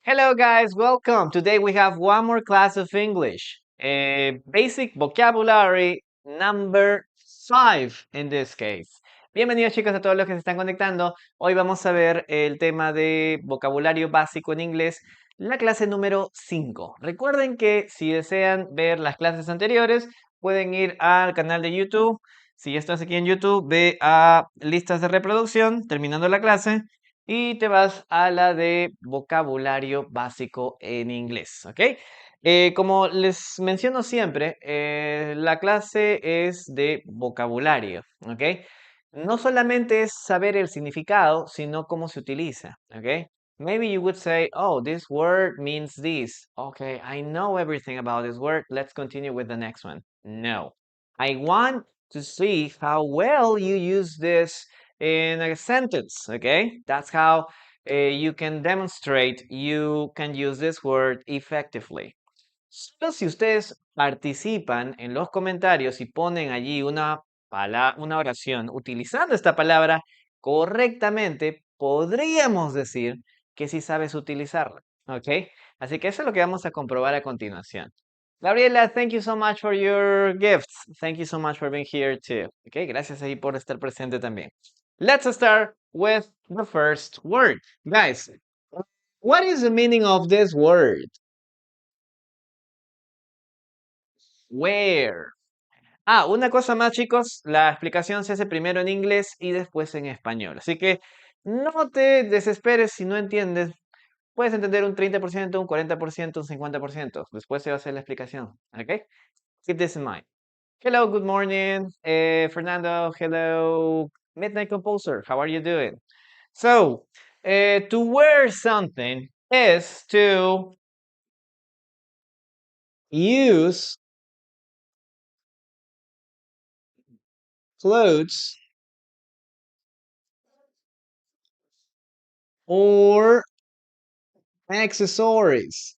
Hello guys, welcome. Today we have one more class of English. Basic vocabulary number 5 in this case. Bienvenidos chicos a todos los que se están conectando. Hoy vamos a ver el tema de vocabulario básico en inglés, la clase número 5. Recuerden que si desean ver las clases anteriores, pueden ir al canal de YouTube. Si ya estás aquí en YouTube, ve a listas de reproducción, terminando la clase y te vas a la de vocabulario básico en inglés, ¿ok? Como les menciono siempre, la clase es de vocabulario, ¿ok? No solamente es saber el significado, sino cómo se utiliza, ¿ok? Maybe you would say, oh, this word means this. Okay, I know everything about this word. Let's continue with the next one. No. I want to see how well you use this in a sentence, okay? That's how you can demonstrate you can use this word effectively. Solo si ustedes participan en los comentarios y ponen allí una oración utilizando esta palabra correctamente, podríamos decir que sí sabes utilizarla, ¿ok? Así que eso es lo que vamos a comprobar a continuación. Gabriela, thank you so much for your gifts. Thank you so much for being here too. Okay, gracias ahí por estar presente también. Let's start with the first word. Guys, what is the meaning of this word? Where. Una cosa más, chicos, la explicación se hace primero en inglés y después en español. Así que no te desesperes si no entiendes. Puedes entender un 30%, un 40%, un 50%. Después se va a hacer la explicación. ¿Ok? Keep this in mind. Hello, good morning. Fernando, hello. Midnight Composer, how are you doing? So, to wear something is to use clothes or accessories.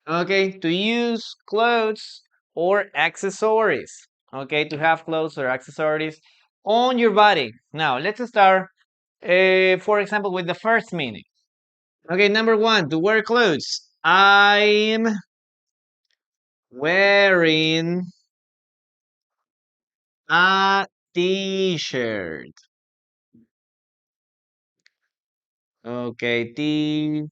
Okay, to use clothes or accessories. Okay, to have clothes or accessories on your body. Now, let's start, for example, with the first meaning. Okay, number one, to wear clothes. I'm wearing a t-shirt. Okay, t-shirt.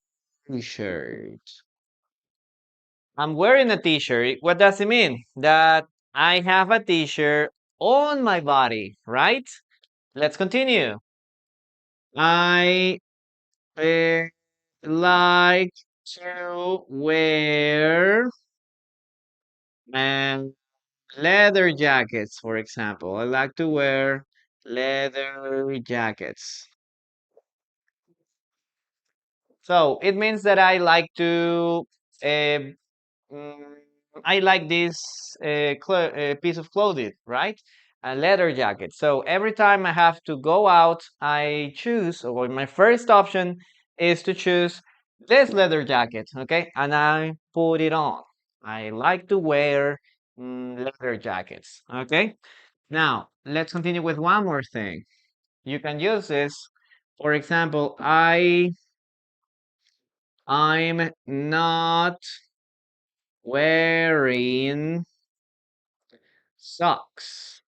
I'm wearing a t-shirt. What does it mean? That I have a t-shirt on my body, right? Let's continue. I like to wear leather jackets, for example. I like to wear leather jackets. So it means that I like to, uh, mm, I like this piece of clothing, right? A leather jacket. So every time I have to go out, I choose, or my first option is to choose this leather jacket, okay? And I put it on. I like to wear leather jackets, okay? Now, let's continue with one more thing. You can use this. For example, I'm not wearing socks.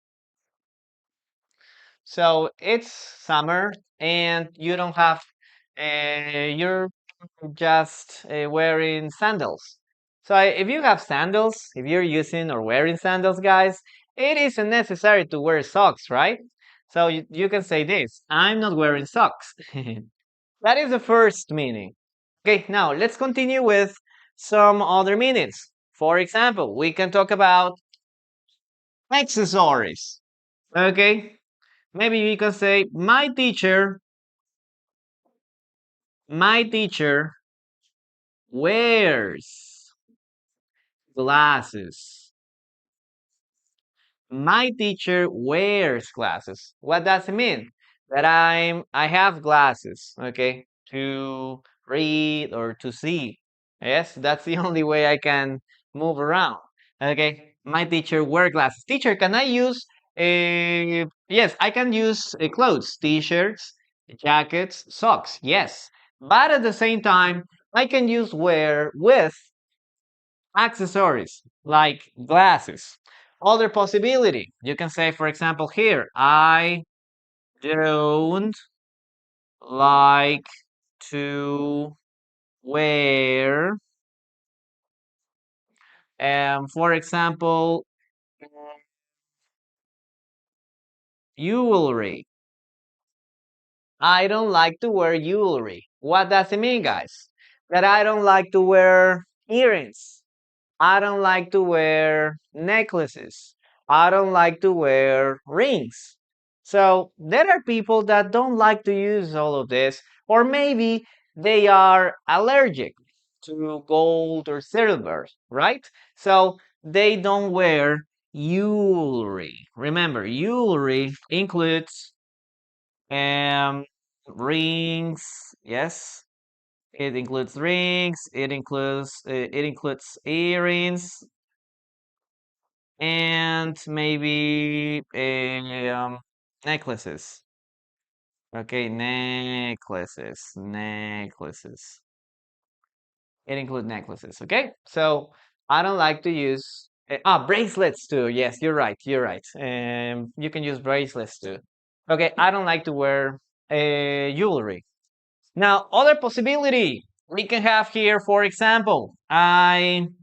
So it's summer and you don't have, you're just wearing sandals. So if you have sandals, if you're using or wearing sandals, guys, it isn't necessary to wear socks, right? So you can say this, I'm not wearing socks. That is the first meaning. Okay, now let's continue with some other meanings. For example, we can talk about accessories. Okay, maybe you can say, my teacher wears glasses. My teacher wears glasses. What does it mean? That I have glasses, okay, to read or to see. Yes, that's the only way I can move around. Okay, my teacher wear glasses. Teacher, can I use yes, I can use clothes, t-shirts, jackets, socks. Yes. But at the same time, I can use wear with accessories like glasses. Other possibility, you can say, for example, here, I don't like to wear, for example, jewelry. I don't like to wear jewelry. What does it mean, guys? That I don't like to wear earrings. I don't like to wear necklaces. I don't like to wear rings. So there are people that don't like to use all of this, or maybe they are allergic to gold or silver, right? So they don't wear jewelry. Remember, jewelry includes um, rings, yes. It includes rings. It includes earrings and maybe necklaces. Okay, necklaces. It includes necklaces. Okay, so I don't like to use bracelets too. Yes, you're right. You're right. You can use bracelets too. Okay, I don't like to wear jewelry. Now, other possibility we can have here, for example, I'm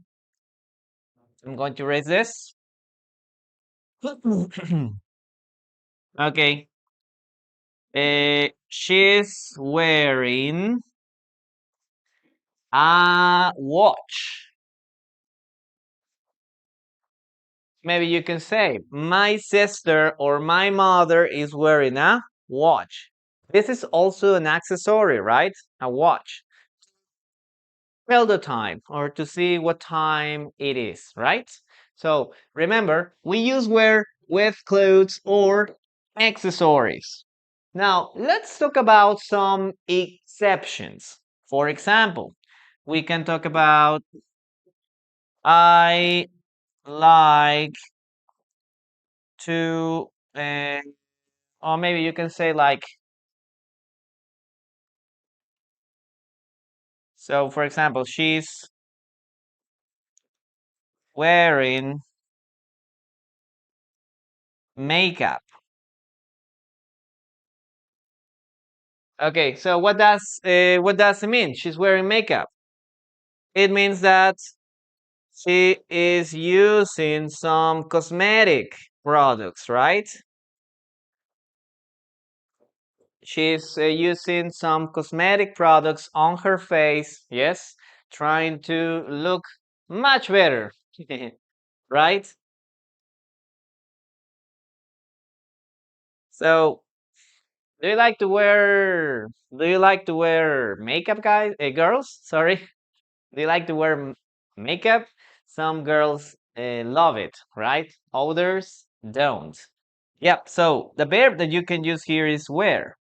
going to raise this. Okay. She's wearing a watch. Maybe you can say, my sister or my mother is wearing a watch. This is also an accessory, right? A watch. Tell the time or to see what time it is, right? So remember, we use wear with clothes or accessories. Now, let's talk about some exceptions. For example, we can talk about I like to, or maybe you can say like, so for example, she's wearing makeup. Okay, so what does it mean? She's wearing makeup. It means that she is using some cosmetic products, right? She's using some cosmetic products on her face, yes, trying to look much better, right? So, do you like to wear makeup, guys? Girls, sorry. Do you like to wear makeup? Some girls love it, right? Others don't. Yep, so the verb that you can use here is wear.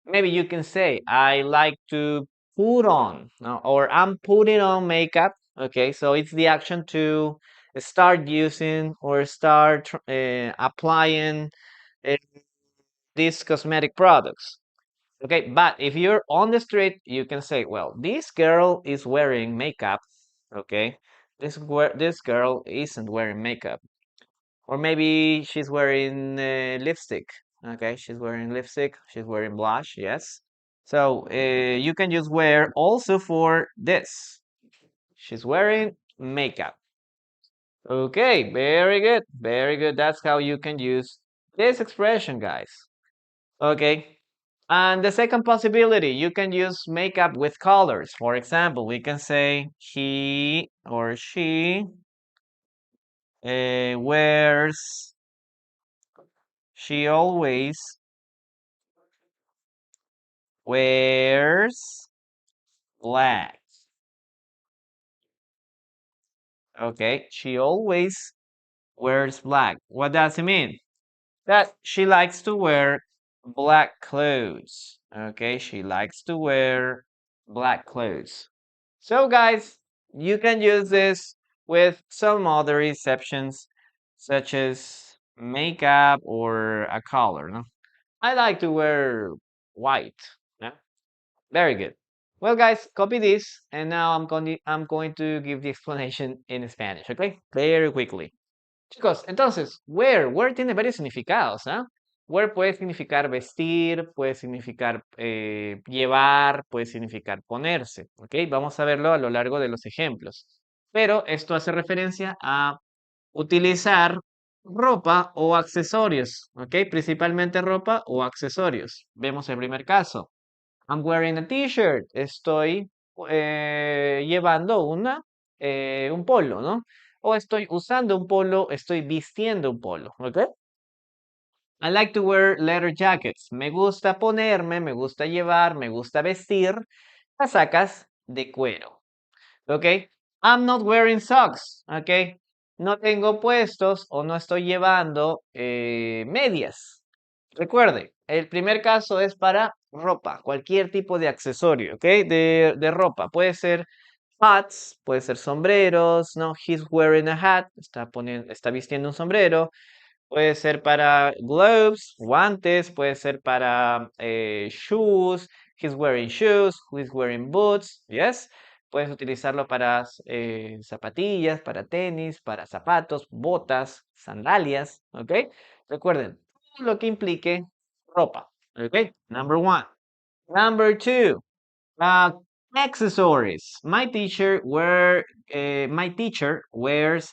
Maybe you can say, I like to put on, no, or I'm putting on makeup. Okay, so it's the action to start using or start applying uh, these cosmetic products. Okay, but if you're on the street, you can say, well, this girl is wearing makeup. Okay, this girl isn't wearing makeup. Or maybe she's wearing lipstick. Okay, she's wearing lipstick. She's wearing blush. Yes. So you can use wear also for this. She's wearing makeup. Okay, very good. Very good. That's how you can use this expression, guys. Okay. And the second possibility, you can use makeup with colors. For example, we can say he or she wears, she always wears black. Okay, she always wears black. What does it mean? That she likes to wear black clothes. Okay, she likes to wear black clothes. So, guys, you can use this with some other exceptions, such as makeup or a color. No? I like to wear white. Yeah? Very good. Well, guys, copy this, and now I'm going to give the explanation in Spanish, okay? Very quickly. Chicos, entonces, where tiene varios significados, ¿ah? Where puede significar vestir, puede significar llevar, puede significar ponerse, ¿ok? Vamos a verlo a lo largo de los ejemplos. Pero esto hace referencia a utilizar ropa o accesorios, ¿ok? Principalmente ropa o accesorios. Vemos el primer caso. I'm wearing a t-shirt. Estoy llevando un polo, ¿no? O estoy usando un polo, estoy vistiendo un polo, ¿ok? I like to wear leather jackets. Me gusta ponerme, me gusta llevar, me gusta vestir casacas de cuero, ¿ok? I'm not wearing socks, ¿ok? No tengo puestos o no estoy llevando medias. Recuerde, el primer caso es para ropa, cualquier tipo de accesorio, ¿ok? De ropa. Puede ser hats, puede ser sombreros, ¿no? He's wearing a hat, está vistiendo un sombrero. Puede ser para gloves, guantes, puede ser para shoes, he's wearing shoes, he's wearing boots, yes. Puedes utilizarlo para zapatillas, para tenis, para zapatos, botas, sandalias, ¿ok? Recuerden, todo lo que implique ropa, ¿ok? Number one. Number two, uh, accessories. My teacher wears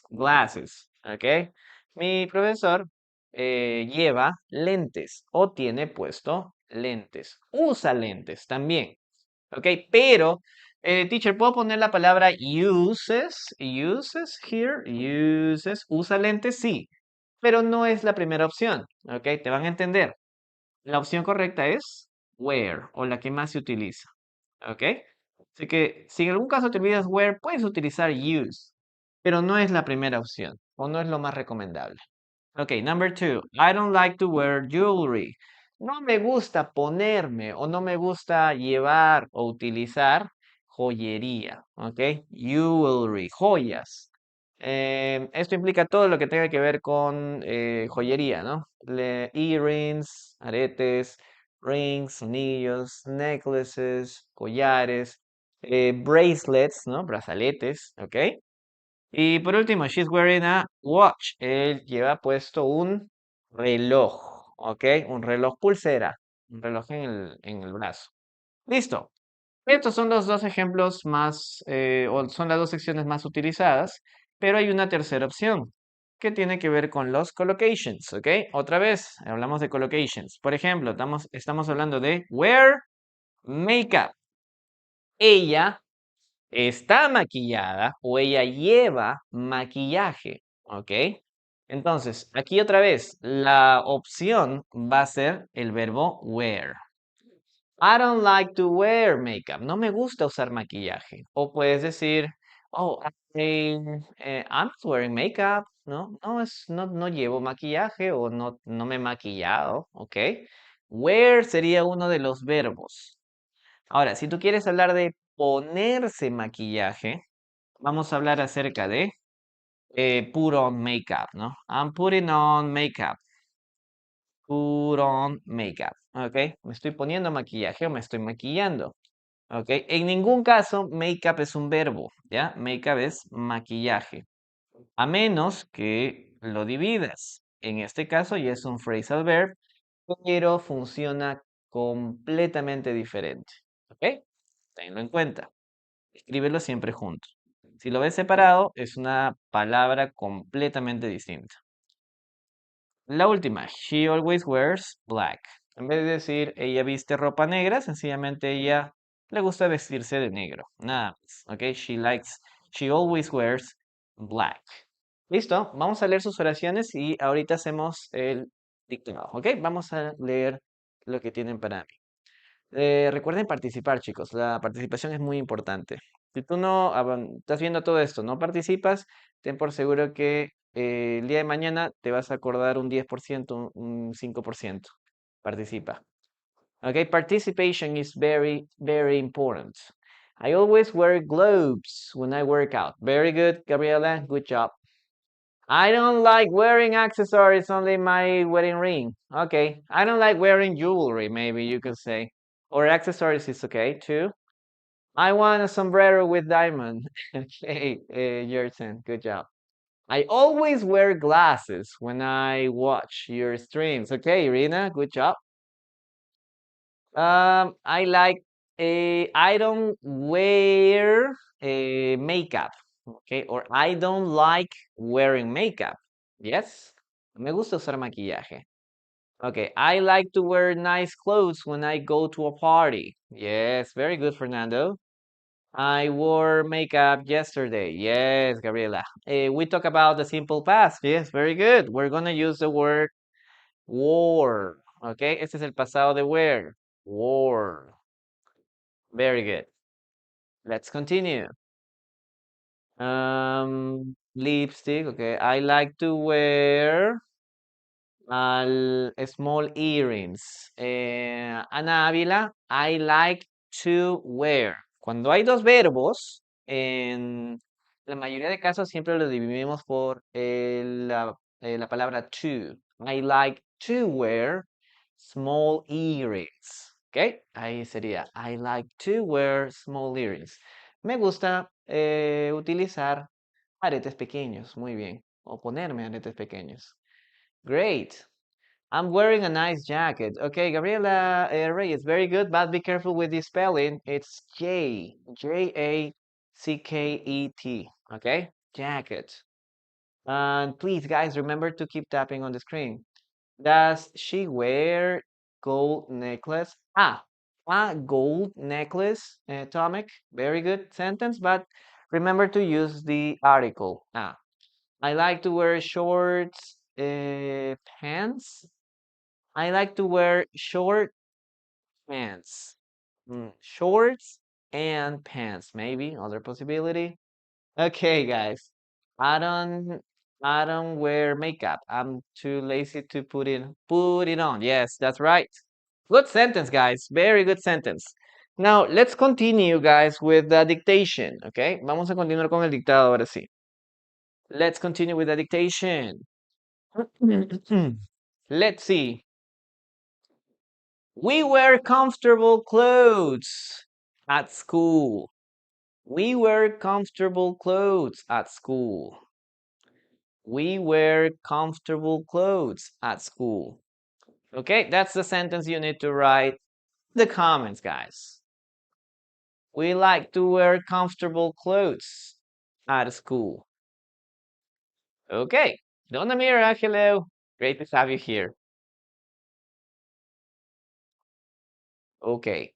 glasses, ¿ok? Mi profesor lleva lentes o tiene puesto lentes. Usa lentes también, ¿ok? Pero, teacher, ¿puedo poner la palabra uses here? Usa lentes, sí, pero no es la primera opción, ¿ok? Te van a entender. La opción correcta es wear o la que más se utiliza. ¿Ok? Así que si en algún caso te olvidas wear, puedes utilizar use, pero no es la primera opción o no es lo más recomendable. Ok, number two. I don't like to wear jewelry. No me gusta ponerme o no me gusta llevar o utilizar joyería. Ok, jewelry, joyas. Esto implica todo lo que tenga que ver con joyería, ¿no? Earrings, aretes, rings, anillos, necklaces, collares, bracelets, ¿no? Brazaletes, ¿ok? Y por último, she's wearing a watch. Él lleva puesto un reloj, ¿ok? Un reloj pulsera, un reloj en el brazo. Listo. Estos son los dos ejemplos más, o son las dos secciones más utilizadas, pero hay una tercera opción que tiene que ver con los collocations, ¿ok? Otra vez, hablamos de collocations. Por ejemplo, estamos hablando de wear makeup. Ella está maquillada o ella lleva maquillaje, ¿ok? Entonces, aquí otra vez, la opción va a ser el verbo wear. I don't like to wear makeup. No me gusta usar maquillaje. O puedes decir, oh, I'm not wearing makeup. No, no llevo maquillaje o no me he maquillado, ¿ok? Wear sería uno de los verbos. Ahora, si tú quieres hablar de ponerse maquillaje, vamos a hablar acerca de put on makeup, ¿no? I'm putting on makeup. Put on makeup, ¿ok? Me estoy poniendo maquillaje o me estoy maquillando, ¿ok? En ningún caso, makeup es un verbo, ¿ya? Makeup es maquillaje, a menos que lo dividas. En este caso ya es un phrasal verb, pero funciona completamente diferente, ¿ok? Tenlo en cuenta. Escríbelo siempre junto. Si lo ves separado, es una palabra completamente distinta. La última, she always wears black. En vez de decir ella viste ropa negra, sencillamente ella le gusta vestirse de negro. Nada más, ¿ok? She always wears black. Listo, vamos a leer sus oraciones y ahorita hacemos el dictado, ¿ok? Vamos a leer lo que tienen para mí. Recuerden participar, chicos. La participación es muy importante. Si tú no estás viendo todo esto, no participas, ten por seguro que el día de mañana te vas a acordar un 10%, un 5%. Participa. Okay, participation is very, very important. I always wear gloves when I work out. Very good, Gabriela. Good job. I don't like wearing accessories, only my wedding ring. Okay. I don't like wearing jewelry, maybe you could say. Or accessories is okay too. I want a sombrero with diamond. Okay, your turn. Good job. I always wear glasses when I watch your streams. Okay, Irina, good job. I like I don't wear makeup. Okay, or I don't like wearing makeup. Yes, me gusta usar maquillaje. Okay, I like to wear nice clothes when I go to a party. Yes, very good, Fernando. I wore makeup yesterday. Yes, Gabriela. We talk about the simple past. Yes, very good. We're gonna use the word wore. Okay, este es el pasado de wear. Wore. Very good. Let's continue. Lipstick. Okay, I like to wear small earrings. Ana Ávila, I like to wear. Cuando hay dos verbos, en la mayoría de casos siempre lo dividimos por la palabra to. I like to wear small earrings. ¿Ok? Ahí sería, I like to wear small earrings. Me gusta utilizar aretes pequeños. Muy bien. O ponerme aretes pequeños. Great. I'm wearing a nice jacket. Okay, Gabriela Reyes, very good, but be careful with the spelling. It's Jacket. Okay, jacket. And please, guys, remember to keep tapping on the screen. Does she wear gold necklace? A gold necklace, Tomic. Very good sentence, but remember to use the article. I like to wear shorts, pants. I like to wear short pants. Shorts and pants, maybe other possibility. Okay, guys. I don't I don't wear makeup. I'm too lazy to put it on. Yes, that's right. Good sentence, guys. Very good sentence. Now, let's continue, guys, with the dictation, okay? Vamos a continuar con el dictado ahora sí. Let's continue with the dictation. Let's see. We wear comfortable clothes at school. We wear comfortable clothes at school. We wear comfortable clothes at school. Okay, that's the sentence you need to write the comments, guys. We like to wear comfortable clothes at school. Okay, Donna Mira, hello. Great to have you here. Okay,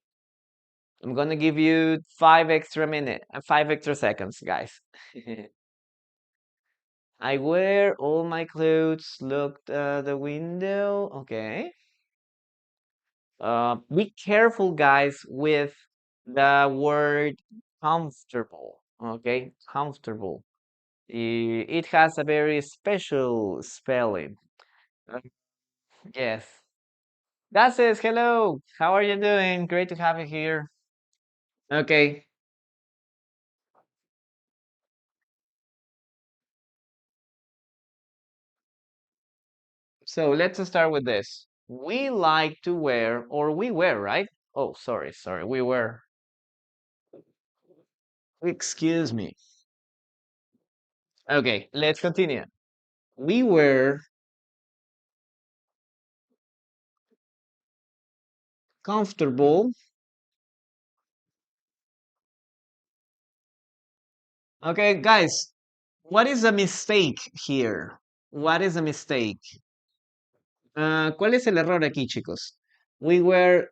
I'm gonna give you 5 extra seconds, guys. I wear all my clothes, looked the window. Okay. Be careful, guys, with the word comfortable. Okay, comfortable. It has a very special spelling. Uh, yes. That says hello. How are you doing? Great to have you here. Okay. So let's start with this. We like to wear, or we wear, right? Oh, sorry. We wear. Excuse me. Okay, let's continue. We were comfortable. Okay, guys, what is a mistake here? What is a mistake? ¿Cuál es el error aquí, chicos? We wear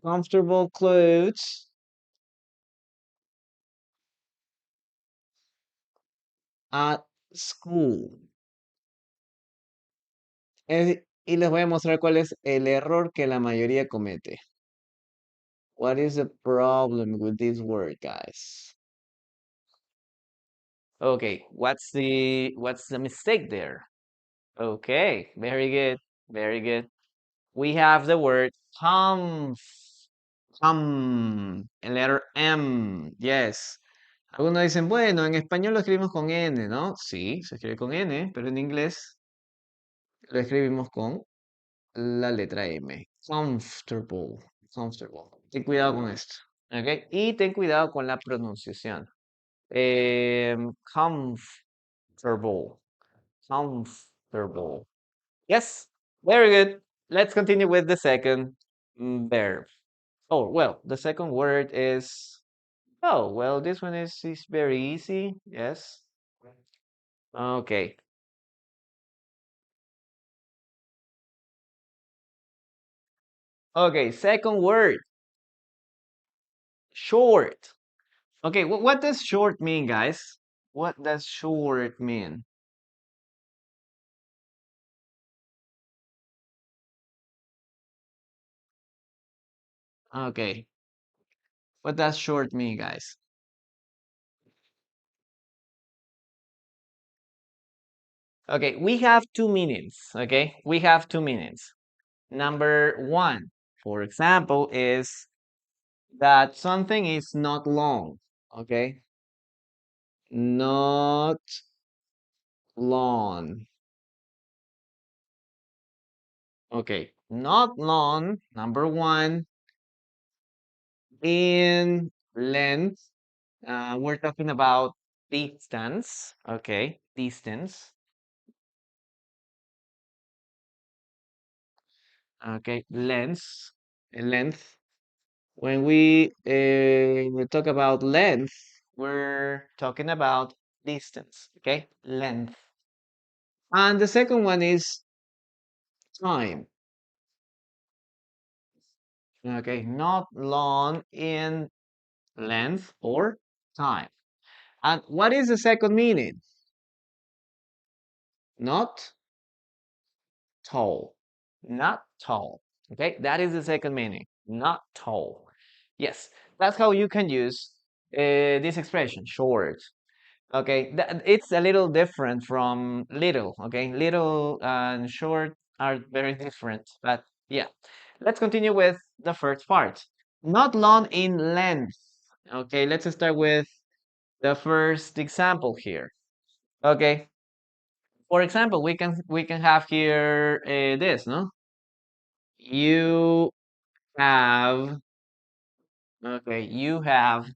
comfortable clothes at school. Y les voy a mostrar cuál es el error que la mayoría comete. What is the problem with this word, guys? Okay, what's the mistake there? Okay, very good, very good. We have the word come, el letter M. Yes, Algunos dicen, bueno, en español lo escribimos con N, ¿no? Sí, se escribe con N, pero en inglés lo escribimos con la letra M. Comfortable. Comfortable. Ten cuidado con esto. ¿Ok? Y ten cuidado con la pronunciación. Comfortable. Comfortable. Yes. Very good. Let's continue with the second verb. Oh, well, the second word is. Oh, well, this one is very easy. Yes. Okay. Okay, second word. Short. Okay, what does short mean, guys? What does short mean? Okay, what does short mean, guys? Okay, we have two meanings. Okay, we have two meanings. Number one, for example, is that something is not long. Okay, not long. Okay, not long. Number one, in length. We're talking about distance. Okay, distance. Okay, length. When we talk about length, we're talking about distance. Okay, length. And the second one is time. Okay, not long in length or time. And what is the second meaning? Not tall. Not tall. Okay, that is the second meaning. Not tall. Yes, that's how you can use this expression, short. Okay, it's a little different from little. Okay, little and short are very different. But yeah, let's continue with the first part. Not long in length. Okay, let's start with the first example here. Okay, for example, we can have here this, no? You have, okay, you have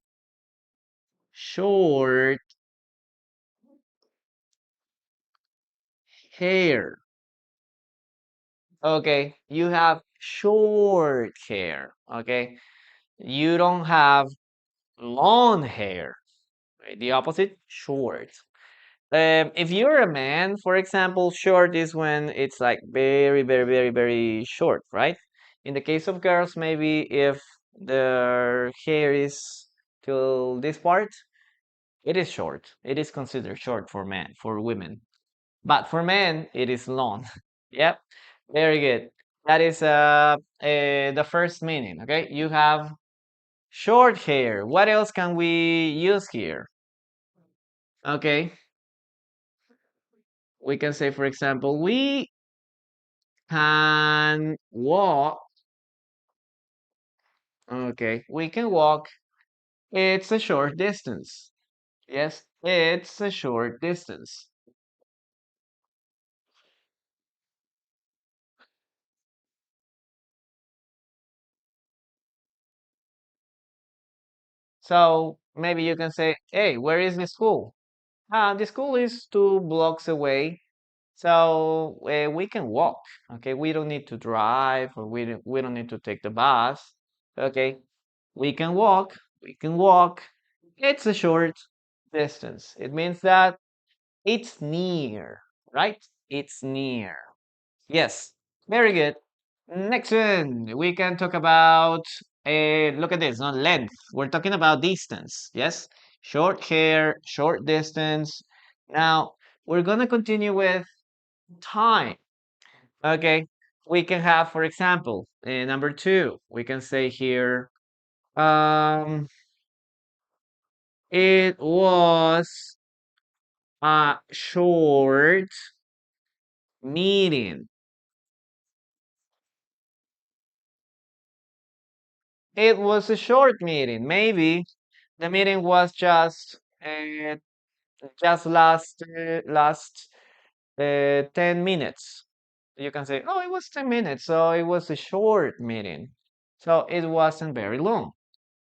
short hair. Okay, you have short hair. Okay, you don't have long hair. Right? The opposite, short. If you're a man, for example, short is when it's like very, very, very, very short, right? In the case of girls, maybe if their hair is till this part, it is short. It is considered short for men, for women. But for men, it is long. Yep, very good. That is the first meaning, okay? You have short hair. What else can we use here? Okay, we can say, for example, we can walk. Okay, we can walk. It's a short distance. Yes, it's a short distance. So maybe you can say, hey, where is the school? The school is 2 blocks away. So we can walk. Okay, we don't need to drive or we don't need to take the bus. Okay, we can walk. We can walk. It's a short distance. It means that it's near, right? It's near. Yes, very good. Next one, we can talk about, look at this, not length. We're talking about distance, yes? Short hair, short distance. Now, we're gonna continue with time. Okay, we can have, for example, number two, we can say here, um, it was a short meeting. It was a short meeting. Maybe the meeting was just uh, just last 10 minutes. You can say, oh, it was 10 minutes, so it was a short meeting. So it wasn't very long.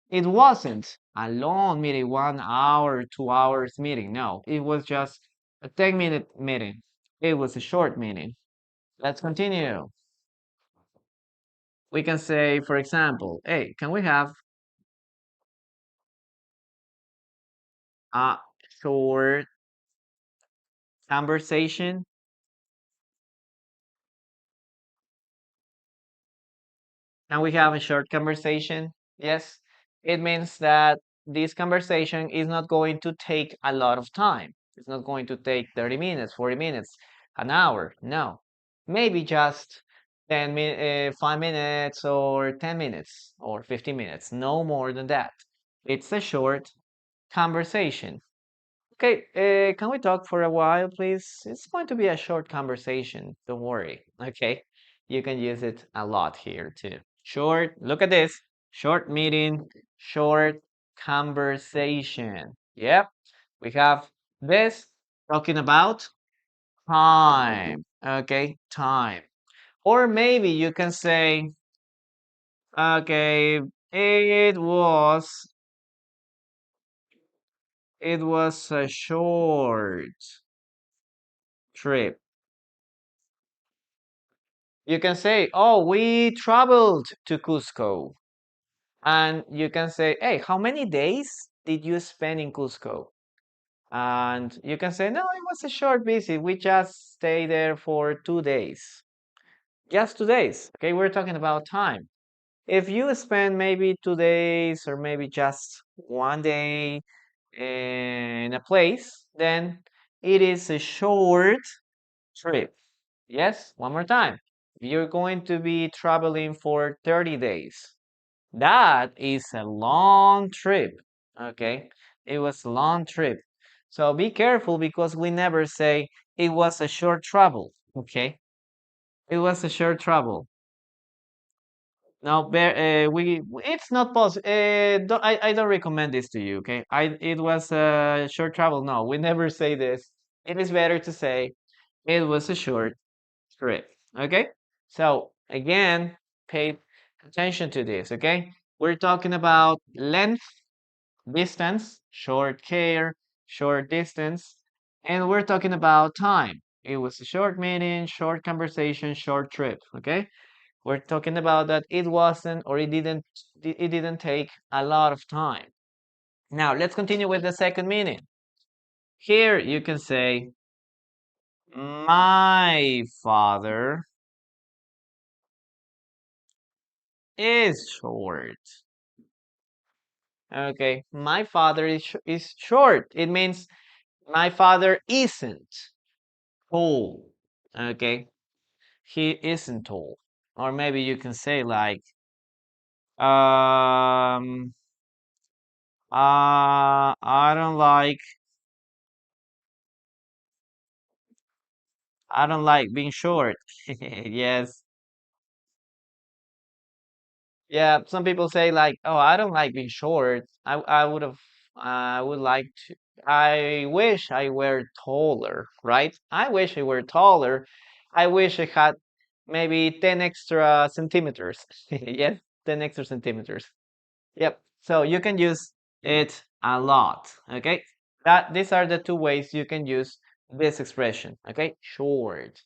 It wasn't a long meeting, 1 hour, 2 hours meeting. No, it was just a 10-minute meeting. It was a short meeting. Let's continue. We can say, for example, hey, can we have a short conversation? Can we have a short conversation? Yes. It means that this conversation is not going to take a lot of time. It's not going to take 30 minutes, 40 minutes, an hour. No. Maybe just 5 minutes or 10 minutes or 15 minutes. No more than that. It's a short conversation. Okay, can we talk for a while, please? It's going to be a short conversation. Don't worry. Okay, you can use it a lot here too. Short, look at this. Short meeting, short conversation. Yep, we have this talking about time. Okay, time. Or maybe you can say, okay, it was it was a short trip. You can say, oh, we traveled to Cusco. And you can say, hey, how many days did you spend in Cusco? And you can say, no, it was a short visit. We just stayed there for 2 days. Just 2 days. Okay, we're talking about time. If you spend maybe 2 days or maybe just one day in a place, then it is a short trip. Yes, one more time. You're going to be traveling for 30 days. That is a long trip. Okay, it was a long trip. So be careful because we never say it was a short travel. Okay, it was a short travel. Now, it's not possible. I don't recommend this to you. Okay, it was a short travel. No, we never say this. It is better to say it was a short trip. Okay, so again, pay attention to this. Okay, we're talking about length, distance, short care, short distance, and we're talking about time. It was a short meeting, short conversation, short trip. Okay, we're talking about that it wasn't or it didn't take a lot of time. Now let's continue with the second meaning. Here you can say my father is short. Okay, my father is short. It means my father isn't tall. Okay, he isn't tall. Or maybe you can say like, I don't like being short. Yes. Yeah, some people say like, "Oh, I don't like being short. I would like to. I wish I were taller, right? I wish I were taller. I wish I had maybe 10 extra centimeters. Yes, 10 extra centimeters. Yep. So you can use it a lot. Okay. These are the two ways you can use this expression. Okay. Short.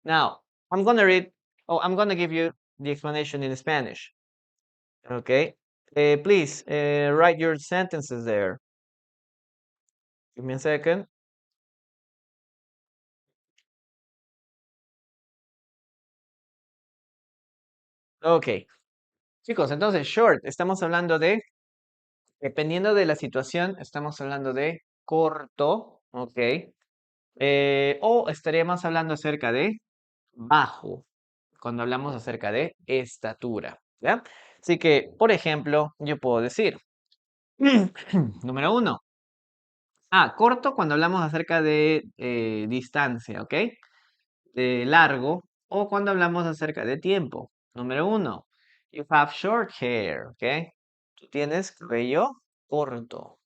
Now I'm gonna read. Oh, I'm gonna give you the explanation in Spanish. Okay. Please write your sentences there. Give me a second. Ok. Chicos, entonces, short, estamos hablando de, dependiendo de la situación, estamos hablando de corto, ok. O estaríamos hablando acerca de bajo, cuando hablamos acerca de estatura, ¿ya? Así que, por ejemplo, yo puedo decir, número uno, corto cuando hablamos acerca de distancia, ¿ok? De largo, o cuando hablamos acerca de tiempo. Número uno, you have short hair, ¿ok? Tú tienes cabello corto.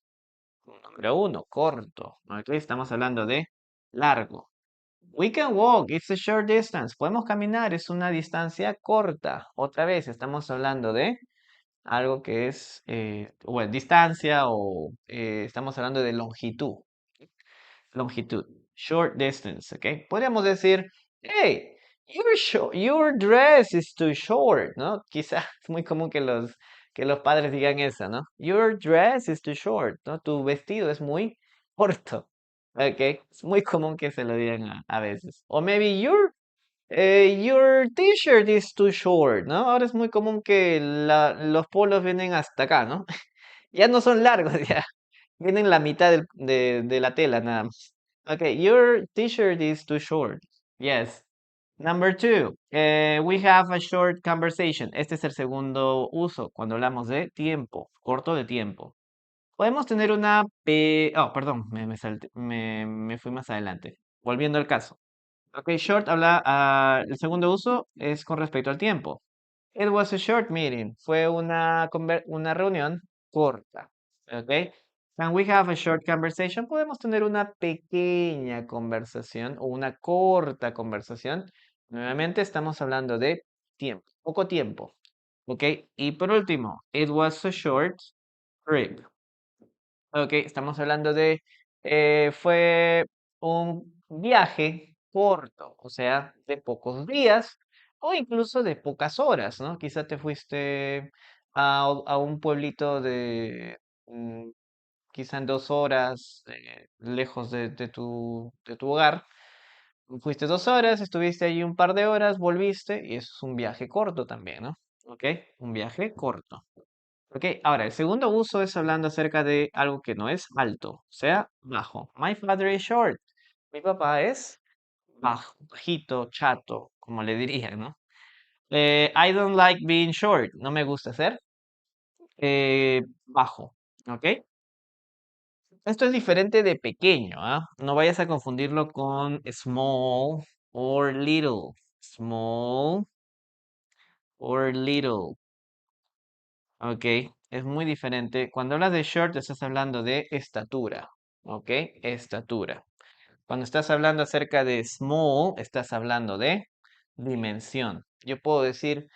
Número uno, corto. Ok, estamos hablando de largo. We can walk, it's a short distance. Podemos caminar, es una distancia corta. Otra vez, estamos hablando de algo que es, bueno, distancia o estamos hablando de longitud. Longitud, short distance, ¿ok? Podríamos decir, hey, your dress is too short, ¿no? Quizás es muy común que los padres digan eso, ¿no? Your dress is too short, ¿no? Tu vestido es muy corto, ¿ok? Es muy común que se lo digan a veces. O maybe your t-shirt is too short, ¿no? Ahora es muy común que los polos vienen hasta acá, ¿no? Ya no son largos, ya. Vienen la mitad de la tela nada más. Okay, your t-shirt is too short. Yes. Number two, we have a short conversation. Este es el segundo uso cuando hablamos de tiempo, corto de tiempo. Podemos tener Oh, perdón, me fui más adelante. Volviendo al caso. Ok, short el segundo uso es con respecto al tiempo. It was a short meeting. Fue una reunión corta. Ok. Can we have a short conversation? Podemos tener una pequeña conversación o una corta conversación. Nuevamente estamos hablando de tiempo, poco tiempo. Ok. Y por último, it was a short trip. Ok, estamos hablando de, fue un viaje corto, o sea, de pocos días o incluso de pocas horas, ¿no? Quizá te fuiste a un pueblito mm, quizá en 2 horas, lejos de tu hogar. Fuiste 2 horas, estuviste allí un par de horas, volviste y eso es un viaje corto también, ¿no? Ok, un viaje corto. Ok, ahora el segundo uso es hablando acerca de algo que no es alto, o sea, bajo. My father is short. Mi papá es bajo, bajito, chato, como le dirían, ¿no? I don't like being short. No me gusta ser bajo, ¿ok? Esto es diferente de pequeño, ¿ah? No vayas a confundirlo con small or little. Small or little. Ok, es muy diferente. Cuando hablas de short, estás hablando de estatura. Ok, estatura. Cuando estás hablando acerca de small, estás hablando de dimensión. Yo puedo decir,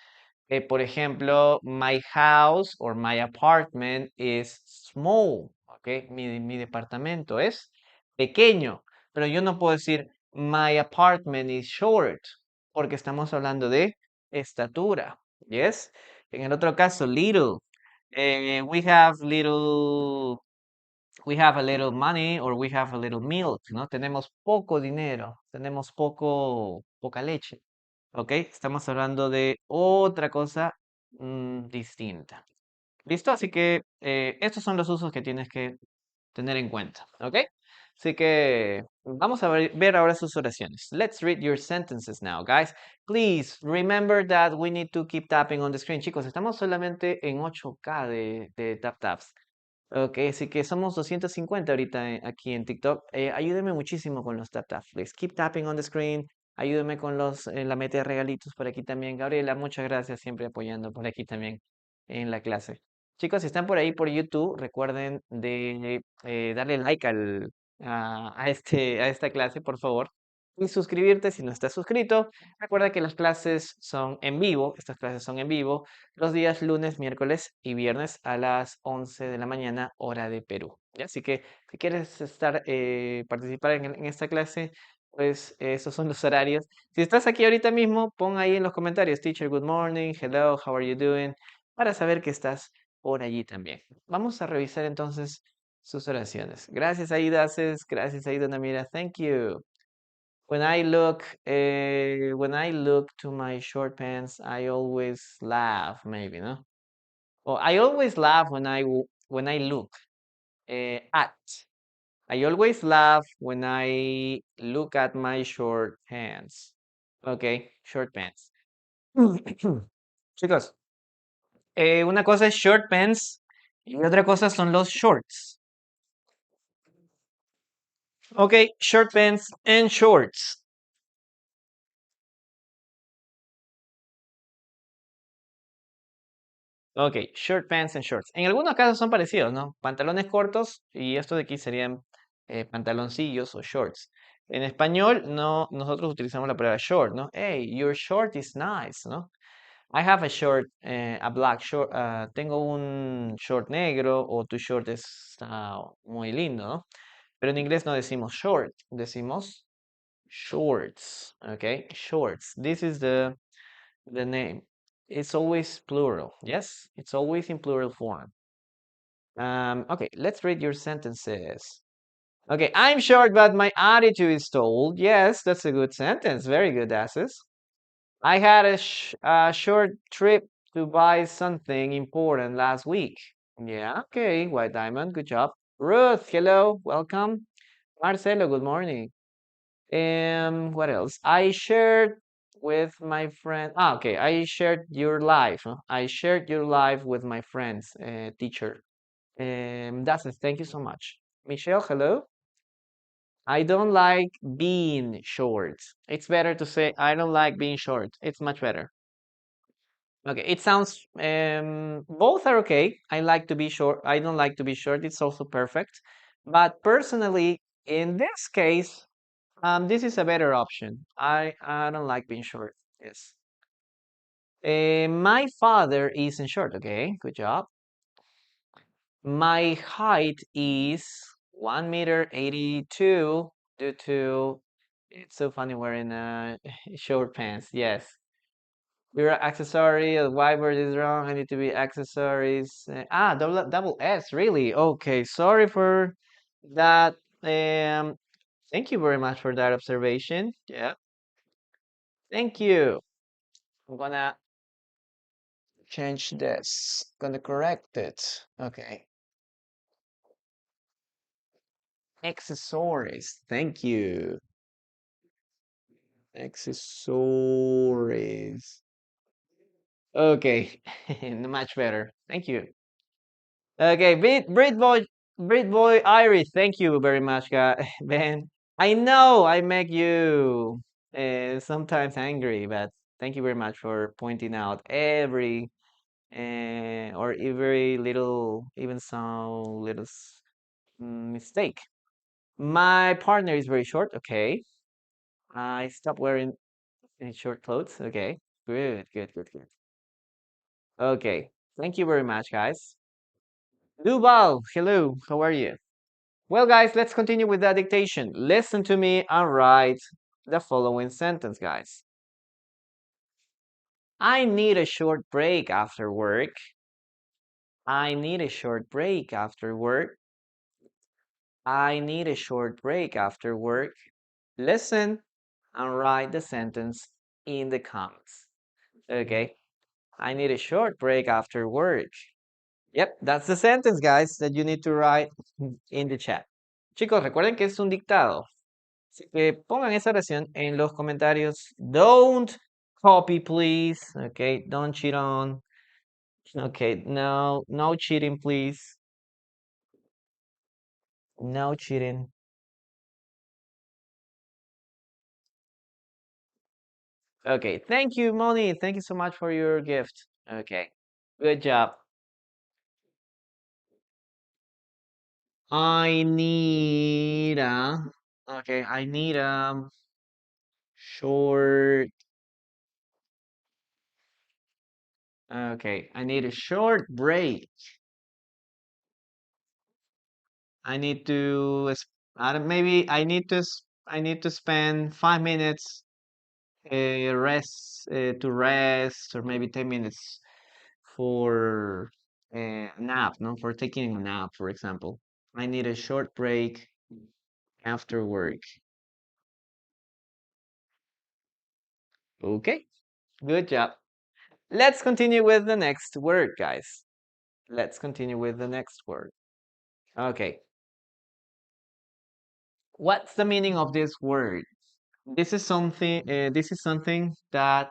por ejemplo, my house or my apartment is small. Ok, mi departamento es pequeño. Pero yo no puedo decir, my apartment is short, porque estamos hablando de estatura. Yes. En el otro caso, little. We have we have a little money or we have a little milk, ¿no? Tenemos poco dinero, tenemos poca leche, ¿ok? Estamos hablando de otra cosa distinta. ¿Listo? Así que estos son los usos que tienes que tener en cuenta, ¿ok? Así que vamos a ver ahora sus oraciones. Let's read your sentences now, guys. Please remember that we need to keep tapping on the screen. Chicos, estamos solamente en 8K de tap taps. Ok, así que somos 250 ahorita aquí en TikTok. Ayúdeme muchísimo con los tap taps, please. Keep tapping on the screen. Ayúdeme con la meta de regalitos por aquí también. Gabriela, muchas gracias, siempre apoyando por aquí también en la clase. Chicos, si están por ahí por YouTube, recuerden de darle like a esta clase, por favor. Y suscribirte si no estás suscrito. Recuerda que las clases son en vivo, estas clases son en vivo, los días lunes, miércoles y viernes a las 11 de la mañana, hora de Perú. ¿Ya? Así que si quieres participar en esta clase, pues esos son los horarios. Si estás aquí ahorita mismo, pon ahí en los comentarios, teacher, good morning, hello, how are you doing? Para saber que estás por allí también. Vamos a revisar entonces sus oraciones. Gracias, Aidaces. Gracias, Aida Namira. Thank you. When I look to my short pants, I always laugh, maybe, no? Or I always laugh when I look at. I always laugh when I look at my short pants. Okay, short pants. Chicos, una cosa es short pants y otra cosa son los shorts. Okay, short pants and shorts. Ok, short pants and shorts. En algunos casos son parecidos, ¿no? Pantalones cortos y esto de aquí serían pantaloncillos o shorts. En español, no, nosotros utilizamos la palabra short, ¿no? Hey, your short is nice, ¿no? I have a short, a black short. Tengo un short negro o tu short está muy lindo, ¿no? Pero en inglés no decimos short, decimos shorts, okay? Shorts. This is the name. It's always plural. Yes, it's always in plural form. Okay, let's read your sentences. Okay, I'm short, but my attitude is tall. Yes, that's a good sentence. Very good, Asses. I had a short trip to buy something important last week. Yeah, okay, White Diamond, good job. Ruth, hello, welcome. Marcelo, good morning. What else? I shared with my friend. Okay. I shared your life. Huh? I shared your life with my friends, teacher. That's it. Thank you so much. Michelle, hello. I don't like being short. It's better to say I don't like being short. It's much better. Okay, it sounds both are okay. I like to be short. I don't like to be short. It's also perfect. But personally, in this case, this is a better option. I don't like being short. Yes. My father is in short. Okay, good job. My height is 1 meter 82 due to it's so funny wearing short pants. Yes. Your accessory, the whiteboard is wrong. I need to be accessories. Double S, really? Okay, sorry for that. Thank you very much for that observation. Yeah. Thank you. I'm gonna change this. Gonna correct it. Okay. Accessories. Thank you. Accessories. Okay. Much better. Thank you. Okay, Brit boy Iris. Thank you very much, guy. Ben. I know I make you sometimes angry, but thank you very much for pointing out every or every little, even some little mistake. My partner is very short. Okay. I stopped wearing short clothes. Okay. Good, good, good, good. Okay. Thank you very much, guys. Duval, hello. How are you? Well, guys, let's continue with the dictation. Listen to me and write the following sentence, guys. I need a short break after work. I need a short break after work. I need a short break after work. Listen and write the sentence in the comments. Okay. I need a short break after work. Yep, that's the sentence, guys, that you need to write in the chat. Chicos, recuerden que es un dictado. Así que pongan esa oración en los comentarios. Don't copy, please. Okay, don't cheat on. Okay, no cheating, please. No cheating. Okay, thank you, Moni. Thank you so much for your gift. Okay, good job. I need a. Okay, I need a short. Okay, I need a short break. I need to. Maybe I need to spend 5 minutes to rest, or maybe 10 minutes for a nap, no, for taking a nap, for example. I need a short break after work. Okay, good job. Let's continue with the next word, guys. Let's continue with the next word. Okay. What's the meaning of this word? This is something that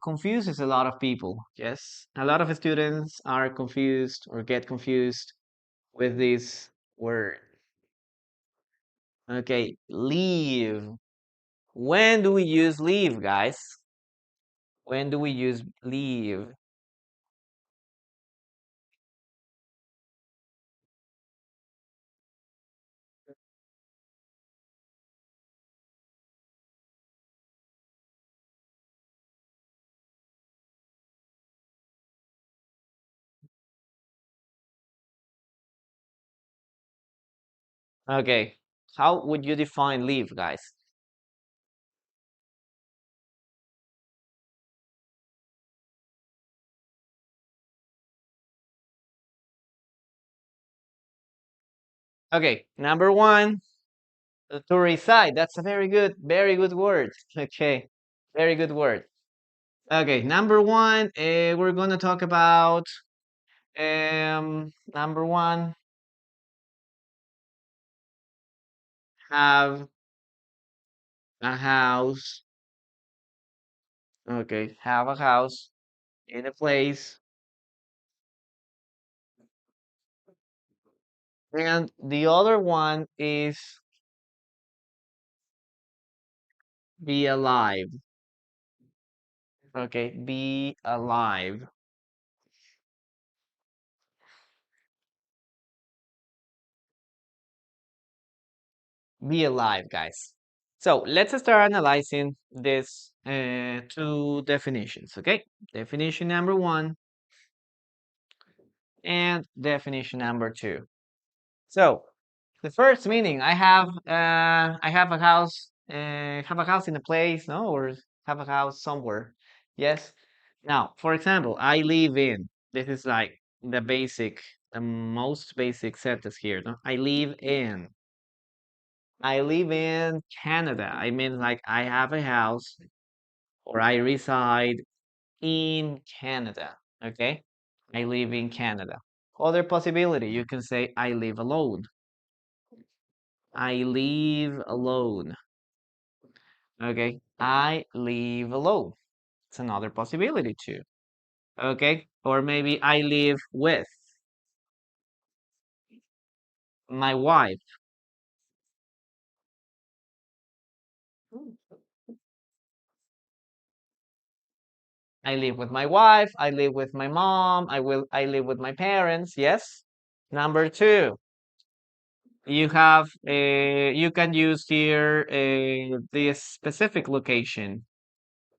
confuses a lot of people. Yes, a lot of students are confused or get confused with this word. Okay, leave. When do we use leave, guys? When do we use leave? Okay. How would you define live, guys? Okay. Number one, to reside. That's a very good word. Okay. Very good word. Okay. Number one, we're gonna talk about number one, have a house. Okay, have a house in a place. And the other one is be alive. Okay, be alive. Be alive, guys. So let's start analyzing this two definitions. Okay, definition number one and definition number two. So the first meaning, I have a house, have a house in a place, no, or have a house somewhere. Yes. Now, for example, I live in. This is like the basic, the most basic sentence here. No? I live in. I live in Canada. I mean, like I have a house or I reside in Canada. Okay. I live in Canada. Other possibility, you can say I live alone. I live alone. Okay. I live alone. It's another possibility too. Okay. Or maybe I live with my wife. I live with my wife. I live with my mom. I live with my parents. Yes. Number two, you can use here the specific location.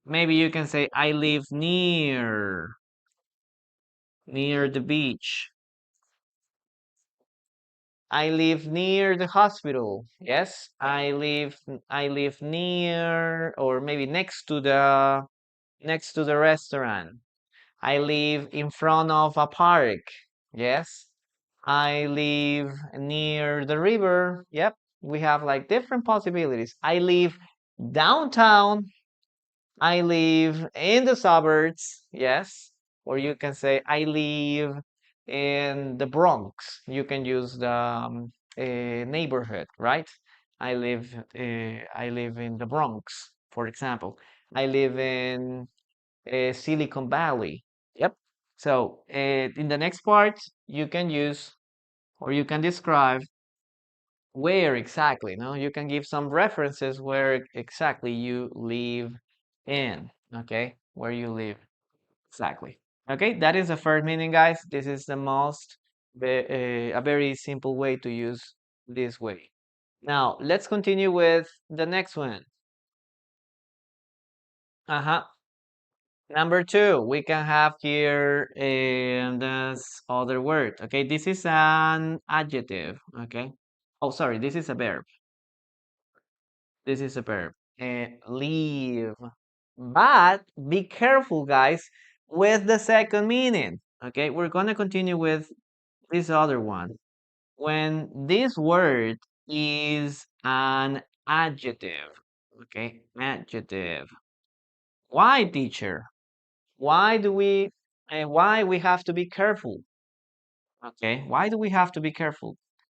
Maybe you can say I live near the beach. I live near the hospital. Yes, I live near or maybe next to the restaurant. I live in front of a park. Yes. I live near the river. Yep. We have like different possibilities. I live downtown. I live in the suburbs, yes. Or you can say I live in the Bronx. You can use the neighborhood, right? I live in the Bronx, for example. I live in Silicon Valley. Yep. So in the next part, you can use or you can describe where exactly, no? You can give some references where exactly you live in, okay? Where you live exactly. Okay, that is the first meaning, guys. This is the most, a very simple way to use this way. Now, let's continue with the next one. Uh-huh. Number two, we can have here this other word. Okay, this is an adjective. Okay. Oh, sorry, this is a verb. This is a verb. Leave. But be careful, guys, with the second meaning. Okay, we're gonna continue with this other one. When this word is an adjective. Okay, adjective. Why, teacher? Why do we and why we have to be careful? Okay, why do we have to be careful?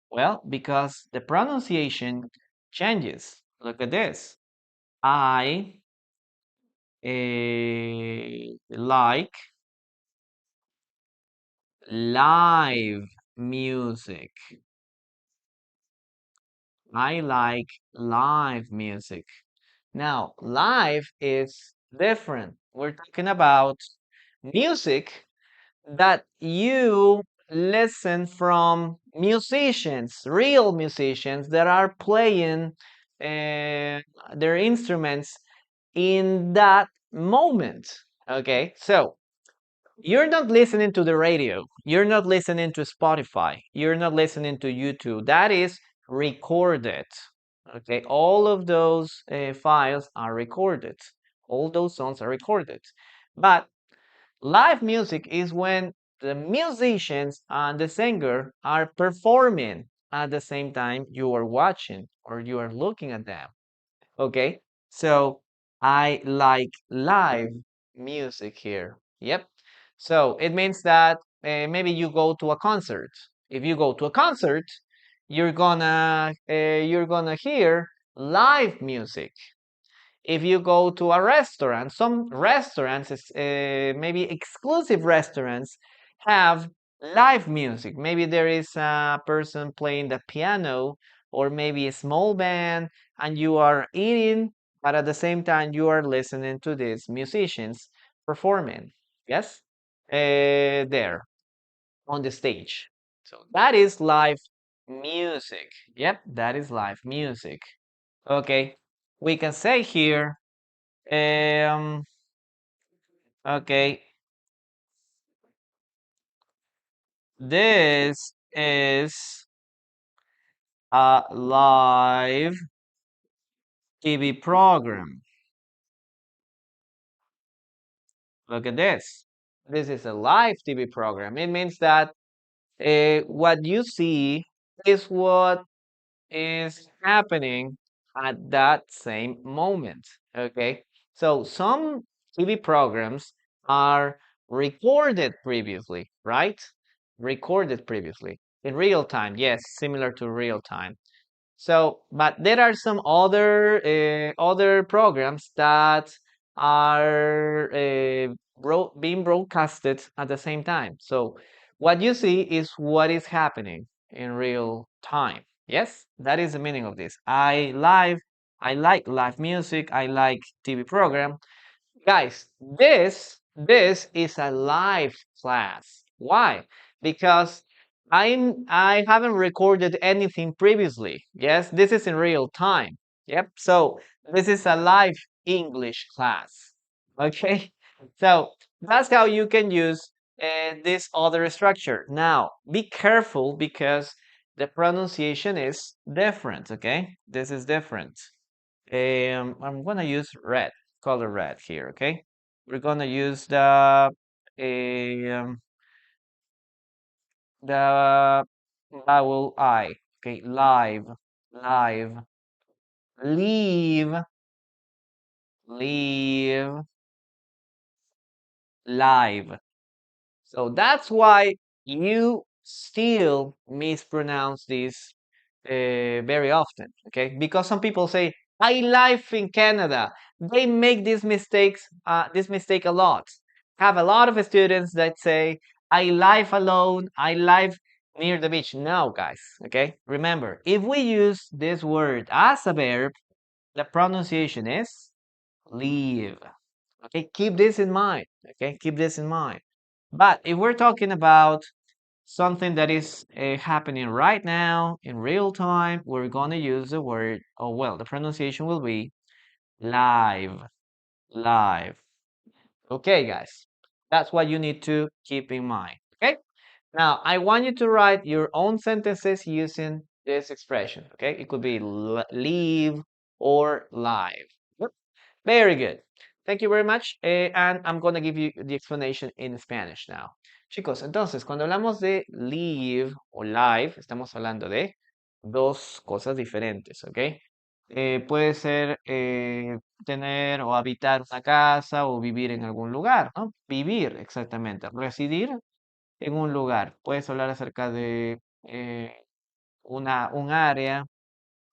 Well, because the pronunciation changes. Look at this. I like live music. I like live music. Now, live is different. We're talking about music that you listen from musicians, real musicians that are playing their instruments in that moment. Okay, so you're not listening to the radio, you're not listening to Spotify, you're not listening to YouTube. That is recorded. Okay, all of those files are recorded. All those songs are recorded. But live music is when the musicians and the singer are performing at the same time you are watching or you are looking at them. Okay, so I like live music here. Yep. So it means that maybe you go to a concert. If you go to a concert, you're gonna hear live music. If you go to a restaurant, some restaurants, maybe exclusive restaurants, have live music. Maybe there is a person playing the piano, or maybe a small band, and you are eating, but at the same time, you are listening to these musicians performing. Yes? There on the stage. So that is live music. Yep, that is live music. Okay, we can say here um, okay, this is a live TV program. Look at this. This is a live TV program. It means that what you see is what is happening at that same moment. Okay, so some TV programs are recorded previously, right? Recorded previously in real time. Yes, similar to real time. So, but there are some other programs that are being broadcasted at the same time. So, what you see is what is happening in real time. Yes, that is the meaning of this. I like live music. I like TV program. Guys, this is a live class. Why? Because I haven't recorded anything previously. Yes, this is in real time. Yep. So this is a live English class. Okay. So that's how you can use this other structure. Now, be careful because the pronunciation is different. Okay, this is different. I'm gonna use red, color red here, okay? We're gonna use um, the vowel I, okay? Live, live, leave, leave, live. So that's why you still mispronounce this very often, okay? Because some people say, I live in Canada. They make this mistake a lot. Have a lot of students that say, I live alone, I live near the beach. No, guys, okay? Remember, if we use this word as a verb, the pronunciation is leave. Okay, keep this in mind. Okay, keep this in mind. But if we're talking about something that is happening right now in real time, we're going to use the word, oh, well, the pronunciation will be live, live. Okay, guys, that's what you need to keep in mind. Okay, now I want you to write your own sentences using this expression. Okay, it could be leave or live. Yep. Very good. Thank you very much. And I'm going to give you the explanation in Spanish now. Chicos, entonces, cuando hablamos de live o live, estamos hablando de dos cosas diferentes, ¿ok? Puede ser tener o habitar una casa o vivir en algún lugar, ¿no? Vivir, exactamente. Residir en un lugar. Puedes hablar acerca de un área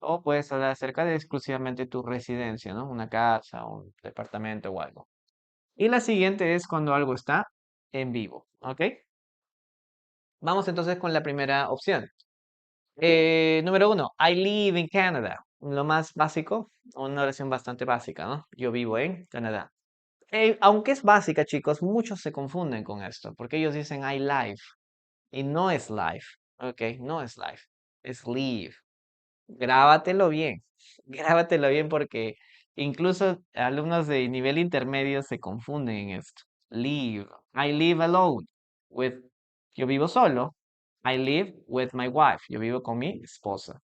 o puedes hablar acerca de exclusivamente tu residencia, ¿no? Una casa, un departamento o algo. Y la siguiente es cuando algo está en vivo, ¿ok? Vamos entonces con la primera opción. Número uno, I live in Canada. Lo más básico, una oración bastante básica, ¿no? Yo vivo en Canadá. Aunque es básica, chicos, muchos se confunden con esto, porque ellos dicen I live y no es live, ¿ok? No es live, es live. Grábatelo bien, grábatelo bien porque incluso alumnos de nivel intermedio se confunden en esto. Live, I live alone with, yo vivo solo. I live with my wife, yo vivo con mi esposa.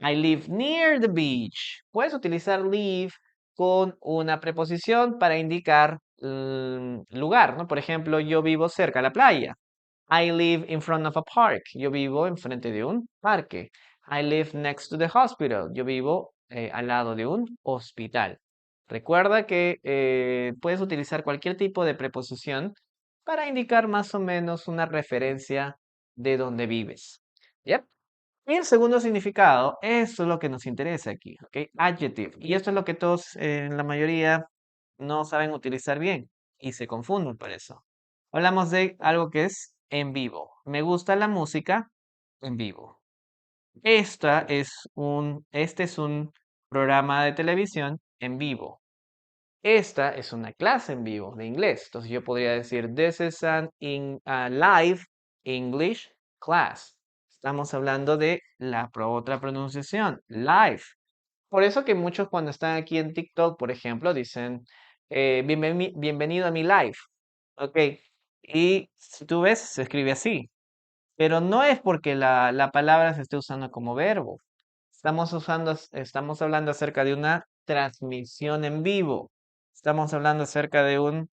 I live near the beach. Puedes utilizar live con una preposición para indicar lugar, ¿no? Por ejemplo, yo vivo cerca de la playa. I live in front of a park. Yo vivo enfrente de un parque. I live next to the hospital. Yo vivo al lado de un hospital. Recuerda que puedes utilizar cualquier tipo de preposición para indicar más o menos una referencia de dónde vives. ¿Yep? Y el segundo significado, eso es lo que nos interesa aquí, ¿ok? Adjective. Y esto es lo que todos, en la mayoría, no saben utilizar bien y se confunden por eso. Hablamos de algo que es en vivo. Me gusta la música en vivo. Este es un programa de televisión en vivo. Esta es una clase en vivo de inglés. Entonces yo podría decir, this is a live English class. Estamos hablando de la otra pronunciación, live. Por eso que muchos cuando están aquí en TikTok, por ejemplo, dicen, bienvenido a mi live. Ok. Y si tú ves, se escribe así. Pero no es porque la palabra se esté usando como verbo. Estamos hablando acerca de una transmisión en vivo. Estamos hablando acerca de un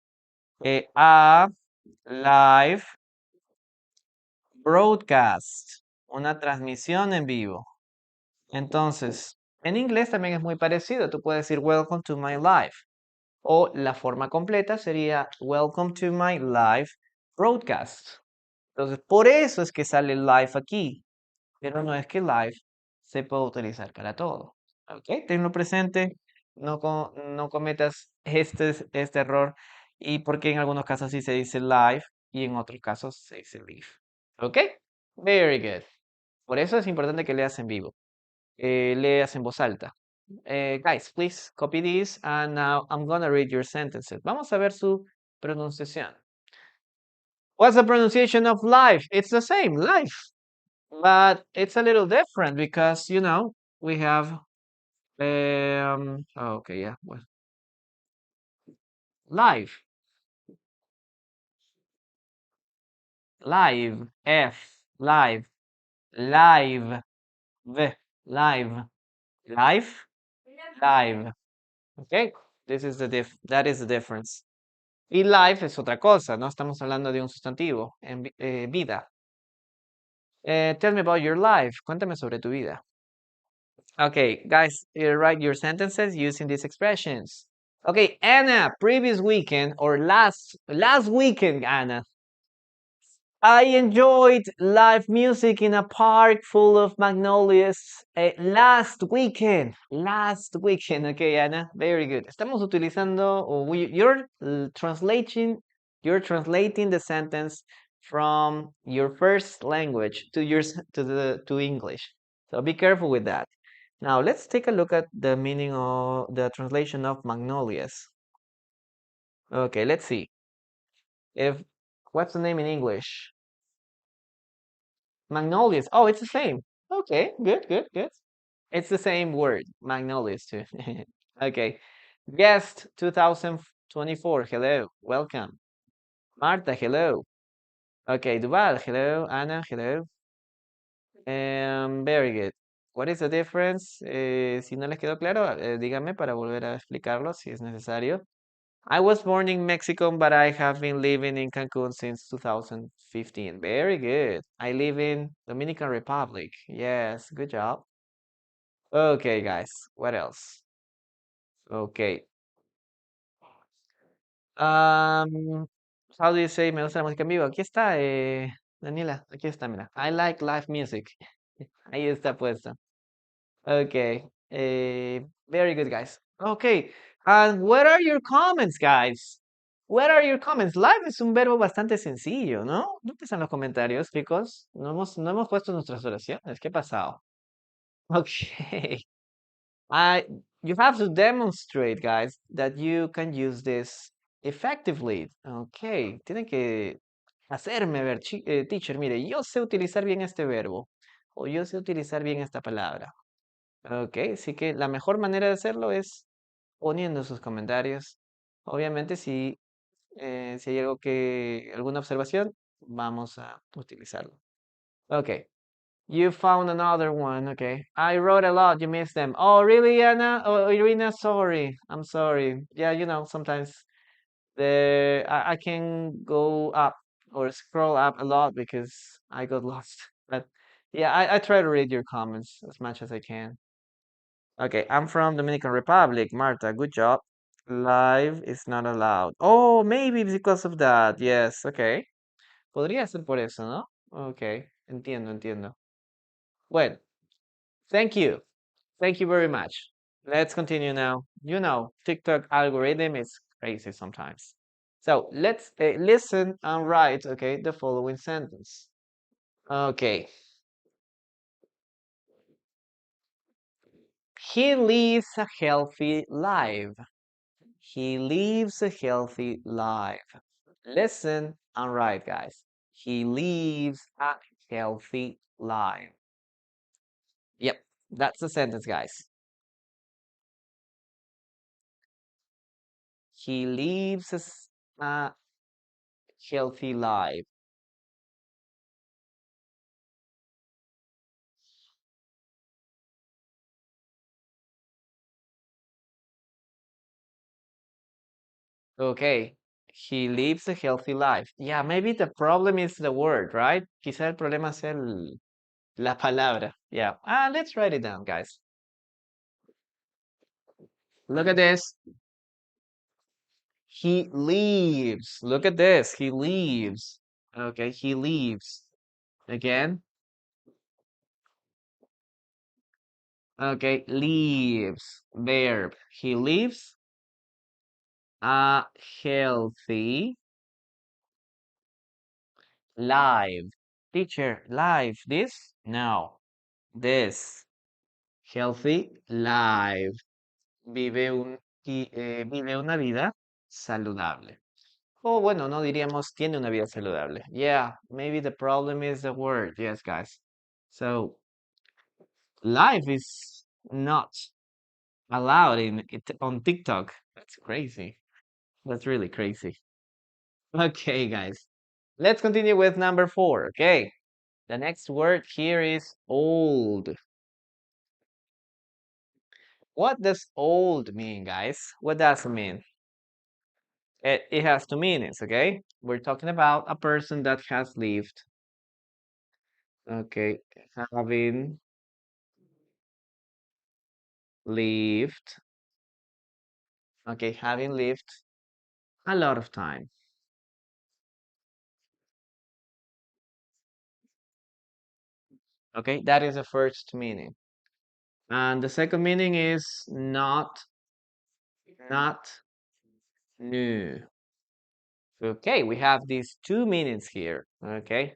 a live broadcast, una transmisión en vivo. Entonces, en inglés también es muy parecido. Tú puedes decir welcome to my live. O la forma completa sería welcome to my live broadcast. Entonces, por eso es que sale live aquí. Pero no es que live se puede utilizar para todo. ¿Ok? Tenlo presente, no cometas este error y porque en algunos casos sí se dice live y en otros casos se dice live. ¿Ok? Very good. Por eso es importante que leas en vivo, leas en voz alta. Guys, please copy this and now I'm gonna read your sentences. Vamos a ver su pronunciación. What's the pronunciation of live? It's the same, live. But it's a little different because, we have, okay, yeah, well, live, live, F, live, live, V, live, live, live. Okay, that is the difference. Y life es otra cosa, no estamos hablando de un sustantivo, vida. Tell me about your life. Cuéntame sobre tu vida. Okay, guys, write your sentences using these expressions. Okay, Anna, previous weekend or last weekend, Anna. I enjoyed live music in a park full of magnolias last weekend. Last weekend, okay, Anna, very good. Estamos utilizando, you're translating the sentence from your first language to English. So be careful with that. Now let's take a look at the meaning of the translation of magnolias. Okay, let's see. What's the name in English? Magnolias. Oh, it's the same. Okay, good, good, good. It's the same word, magnolias too. Okay. Guest 2024. Hello, welcome. Marta, hello. Okay, Duval, hello. Anna, hello. Very good. What is the difference? Si no les quedó claro, díganme para volver a explicarlo si es necesario. I was born in Mexico, but I have been living in Cancun since 2015. Very good. I live in Dominican Republic. Yes, good job. Okay, guys, what else? Okay. How do you say me gusta la música en vivo? Aquí está, Daniela, aquí está, mira. I like live music. Ahí está puesto. Okay. Very good, guys. Okay. And what are your comments, guys? What are your comments? Live es un verbo bastante sencillo, ¿no? ¿Dónde están los comentarios, chicos? No hemos puesto nuestras oraciones. ¿Qué ha pasado? Okay. I, you have to demonstrate, guys, that you can use this effectively. Okay. Tienen que hacerme ver, teacher, mire, yo sé utilizar bien este verbo. O yo sé utilizar bien esta palabra. Ok, así que la mejor manera de hacerlo es poniendo sus comentarios. Obviamente, si hay alguna observación, vamos a utilizarlo. Ok, You found another one. Okay. I wrote a lot. You missed them. Oh, really, Anna? Oh, Irina, sorry. I'm sorry. Yeah, sometimes I can go up or scroll up a lot because I got lost. But yeah, I try to read your comments as much as I can. Okay, I'm from Dominican Republic. Marta, good job. Live is not allowed. Oh, maybe because of that. Yes, okay. Podría ser por eso, ¿no? Okay, entiendo, entiendo. Well, thank you. Thank you very much. Let's continue now. TikTok algorithm is crazy sometimes. So let's listen and write, okay, the following sentence. Okay. He lives a healthy life. He lives a healthy life. Listen and write, guys. He lives a healthy life. Yep, that's the sentence, guys. He lives a healthy life. Okay, he lives a healthy life. Yeah, maybe the problem is the word, right? Quizá el problema es la palabra. Yeah. Let's write it down, guys. Look at this. He leaves. Look at this. He leaves. Okay, he leaves. Again. Okay, leaves. Verb. He leaves a healthy life. Teacher, life. This? No. This. Healthy life. Vive una vida saludable. O bueno, no diríamos tiene una vida saludable. Yeah, maybe the problem is the word. Yes, guys. So, life is not allowed on TikTok. That's crazy. That's really crazy. Okay, guys. Let's continue with number 4. Okay. The next word here is old. What does old mean, guys? What does it mean? It has two meanings, okay? We're talking about a person that has lived, okay, having lived, okay, having lived a lot of time. Okay, that is the first meaning. And the second meaning is not new. Okay, we have these two meanings here. Okay,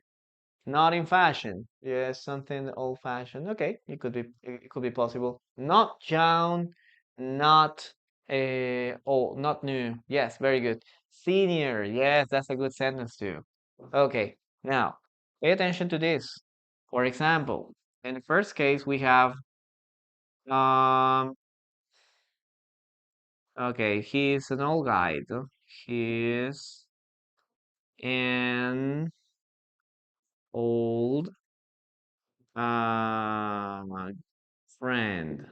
not in fashion. Yes, something old fashioned. Okay, it could be possible. Not young, not not new. Yes, very good. Senior. Yes, that's a good sentence too. Okay, now pay attention to this. For example, in the first case we have um okay, he's an old guy. He's an old friend.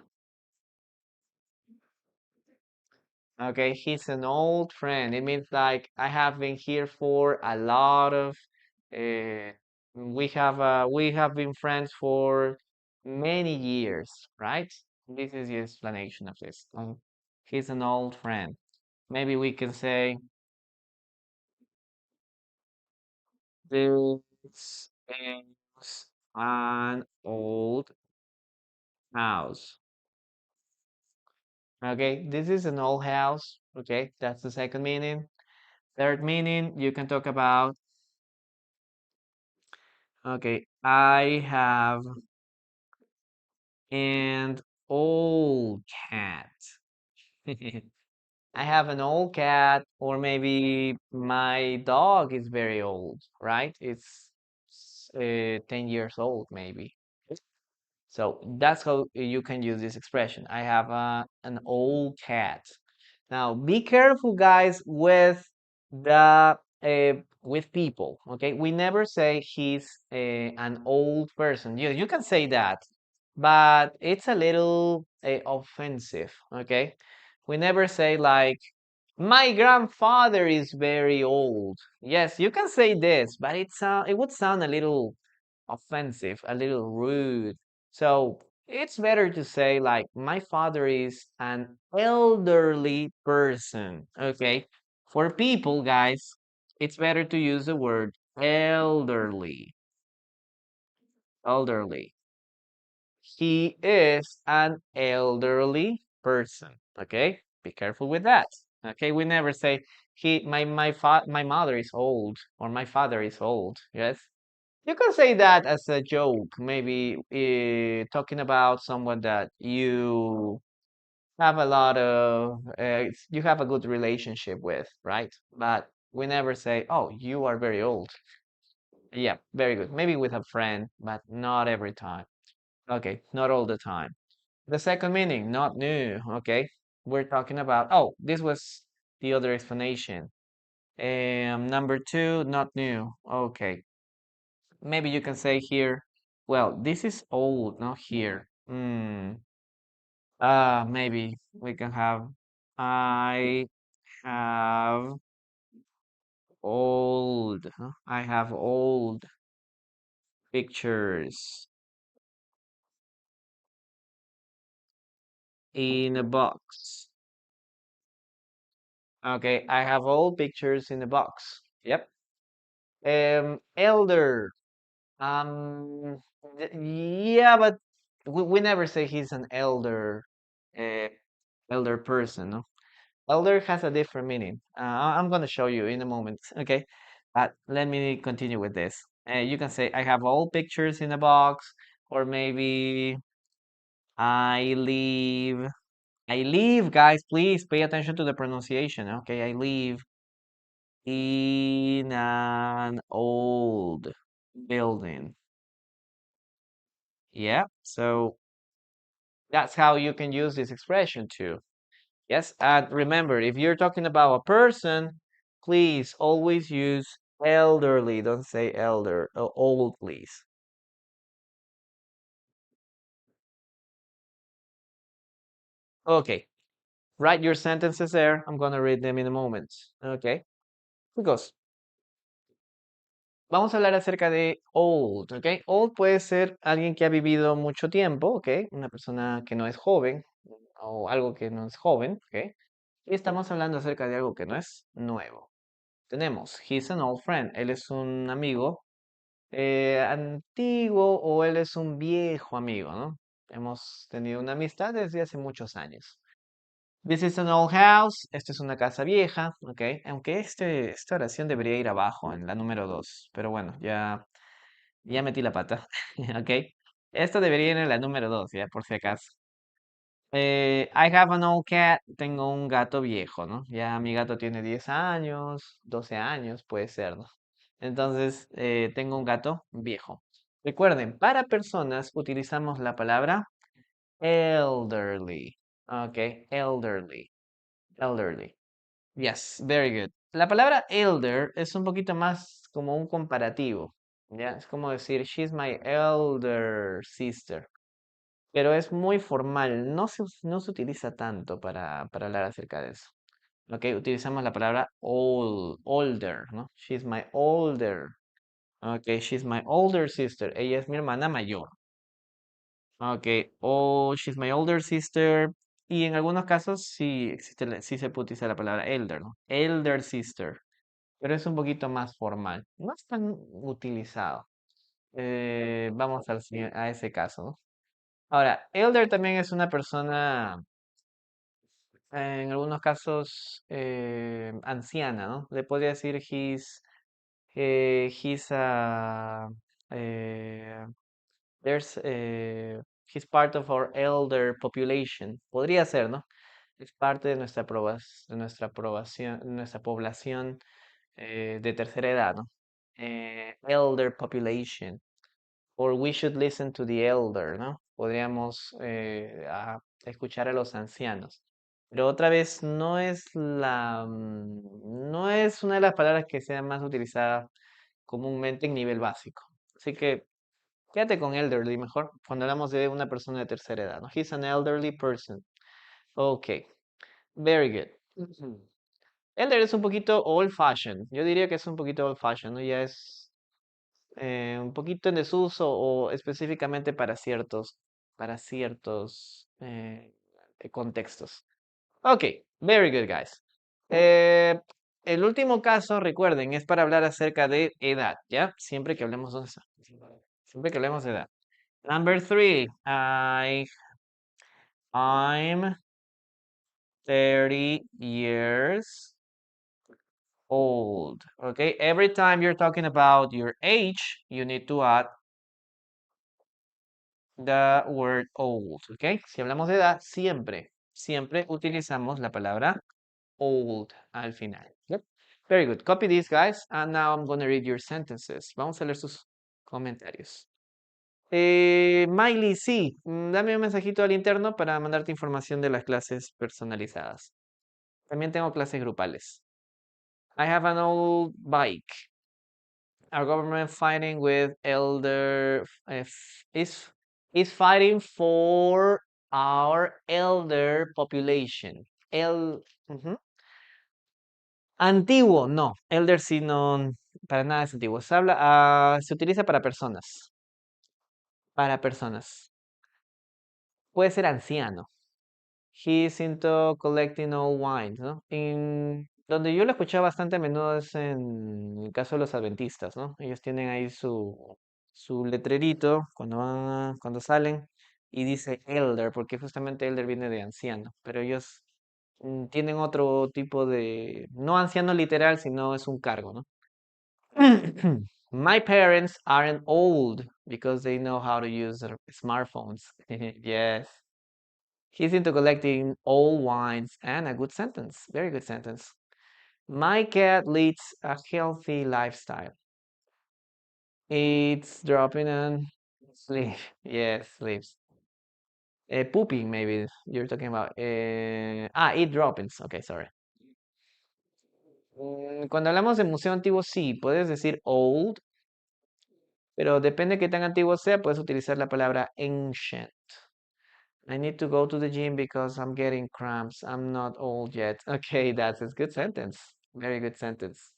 Okay, he's an old friend. It means like I have been here for a lot of we have been friends for many years, right? This is the explanation of this. He's an old friend. Maybe we can say this is an old house. Okay, this is an old house. Okay, that's the second meaning. Third meaning, you can talk about, okay, I have an old cat. I have an old cat, or maybe my dog is very old, right? It's 10 years old, maybe. So that's how you can use this expression. I have an old cat. Now, be careful, guys, with the with people. Okay, we never say he's an old person. You can say that, but it's a little offensive. Okay, we never say like my grandfather is very old. Yes, you can say this, but it would sound a little offensive, a little rude. So it's better to say like my father is an elderly person. Okay. For people, guys, it's better to use the word elderly. Elderly. He is an elderly person. Okay? Be careful with that. Okay? We never say my mother is old or my father is old. Yes? You can say that as a joke, maybe talking about someone that you have a lot of, you have a good relationship with, right? But we never say, oh, you are very old. Yeah, very good. Maybe with a friend, but not every time. Okay, not all the time. The second meaning, not new. Okay, we're talking about, oh, this was the other explanation. Number two, not new. Okay, maybe you can say here, well, this is old, not here. Maybe we can have, I have old, huh? I have old pictures in a box. Okay, I have old pictures in a box. Yep. Elder. Um, yeah, but we never say he's an uh, elder person, no? Elder has a different meaning. I'm gonna show you in a moment, okay? But let me continue with this. You can say I have all pictures in a box, or maybe I live. I live, guys. Please pay attention to the pronunciation. Okay, I live in an old building. Yeah, so that's how you can use this expression too. Yes, and remember, if you're talking about a person, please always use elderly. Don't say elder, old, please. Okay, write your sentences there. I'm gonna read them in a moment. Okay, because vamos a hablar acerca de old. Okay, old puede ser alguien que ha vivido mucho tiempo. Okay, una persona que no es joven o algo que no es joven. Okay, y estamos hablando acerca de algo que no es nuevo. Tenemos, he's an old friend. Él es un amigo antiguo o él es un viejo amigo, ¿no? Hemos tenido una amistad desde hace muchos años. This is an old house. Esta es una casa vieja, ¿ok? Aunque esta oración debería ir abajo, en la número 2. Pero bueno, ya metí la pata, ¿ok? Esto debería ir en la número 2, ya, por si acaso. I have an old cat. Tengo un gato viejo, ¿no? Ya mi gato tiene 10 años, 12 años, puede ser, ¿no? Entonces, tengo un gato viejo. Recuerden, para personas utilizamos la palabra elderly. Ok, elderly. Elderly. Yes, very good. La palabra elder es un poquito más como un comparativo. ¿Ya? Es como decir, she's my elder sister. Pero es muy formal, no se utiliza tanto para hablar acerca de eso. Ok, utilizamos la palabra older, ¿no? She's my older. Ok, she's my older sister. Ella es mi hermana mayor. Ok, oh, she's my older sister. Y en algunos casos sí existe, sí se puede utilizar la palabra elder, ¿no? Elder sister. Pero es un poquito más formal. No es tan utilizado. Vamos a ese caso, ¿no? Ahora, elder también es una persona, en algunos casos, anciana, ¿no? Le podría decir he's a, eh, there's, he's part of our elder population. Podría ser, ¿no? Es parte de nuestra población de tercera edad, ¿no? Elder population. Or we should listen to the elder, ¿no? Podríamos escuchar a los ancianos. Pero otra vez no es una de las palabras que sea más utilizada comúnmente en nivel básico. Así que quédate con elderly mejor cuando hablamos de una persona de tercera edad, ¿no? He's an elderly person. Ok, very good. Ujú. Elder es un poquito old fashioned. Yo diría que es un poquito old fashioned, ¿no? Ya es un poquito en desuso o específicamente para ciertos contextos. Ok, very good, guys. Eh, el último caso, recuerden, es para hablar acerca de edad, ¿ya? Siempre que hablemos de eso. Siempre que hablemos de edad. Number three, I'm 30 years old. Okay, every time you're talking about your age, you need to add the word old. Okay, si hablamos de edad, siempre utilizamos la palabra old al final. Yep. Very good. Copy this, guys. And now I'm going to read your sentences. Vamos a leer sus comentarios. Miley, sí, dame un mensajito al interno para mandarte información de las clases personalizadas. También tengo clases grupales. I have an old bike. Our government fighting with is fighting for our elder population. Ujú. Antiguo, no. Elder sí no, para nada es antiguo. Se utiliza para personas. Para personas. Puede ser anciano. He's into collecting old wines, ¿no? Donde yo lo escuché bastante a menudo es en el caso de los adventistas, ¿no? Ellos tienen ahí su letrerito cuando salen y dice elder, porque justamente elder viene de anciano, pero ellos tienen otro tipo de, no anciano literal, sino es un cargo, ¿no? My parents aren't old because they know how to use their smartphones. Yes. He's into collecting old wines and a good sentence. Very good sentence. My cat leads a healthy lifestyle. It's dropping and sleep. Yes, sleeps. Pooping, maybe you're talking about. Eat droppings. Okay, sorry. Cuando hablamos de museo antiguo, sí, puedes decir old, pero depende de qué tan antiguo sea, puedes utilizar la palabra ancient. I need to go to the gym because I'm getting cramps. I'm not old yet. Okay, that's a good sentence. Very good sentence.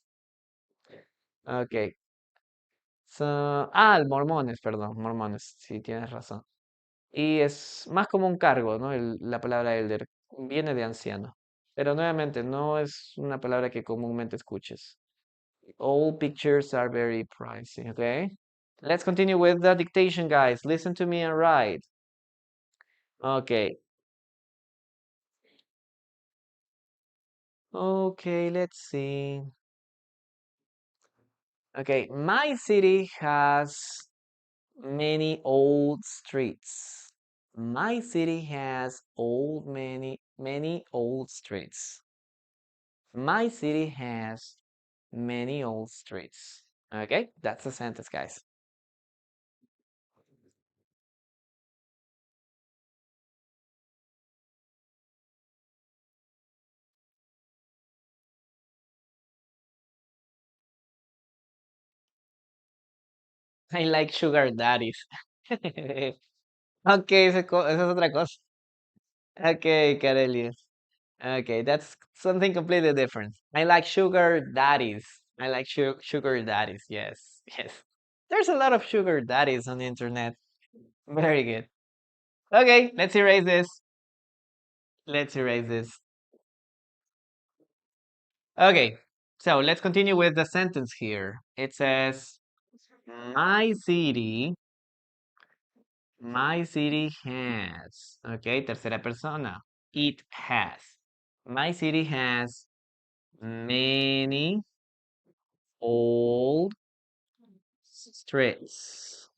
Okay. Mormones, perdón, mormones. Sí, tienes razón. Y es más como un cargo, ¿no? La palabra elder viene de anciano. Pero nuevamente, no es una palabra que comúnmente escuches. All pictures are very pricey, okay? Let's continue with the dictation, guys. Listen to me and write. Okay. Okay, let's see. Okay, my city has many old streets. My city has many old streets. My city has many old streets. Okay, that's the sentence, guys. I like sugar daddies. Okay, esa es otra cosa. Okay, Karelius. Okay, that's something completely different. I like sugar daddies. I like sugar daddies. Yes, yes. There's a lot of sugar daddies on the internet. Very good. Okay, let's erase this. Let's erase this. Okay, so let's continue with the sentence here. It says, my city, my city has. Okay, tercera persona. It has. My city has many old streets.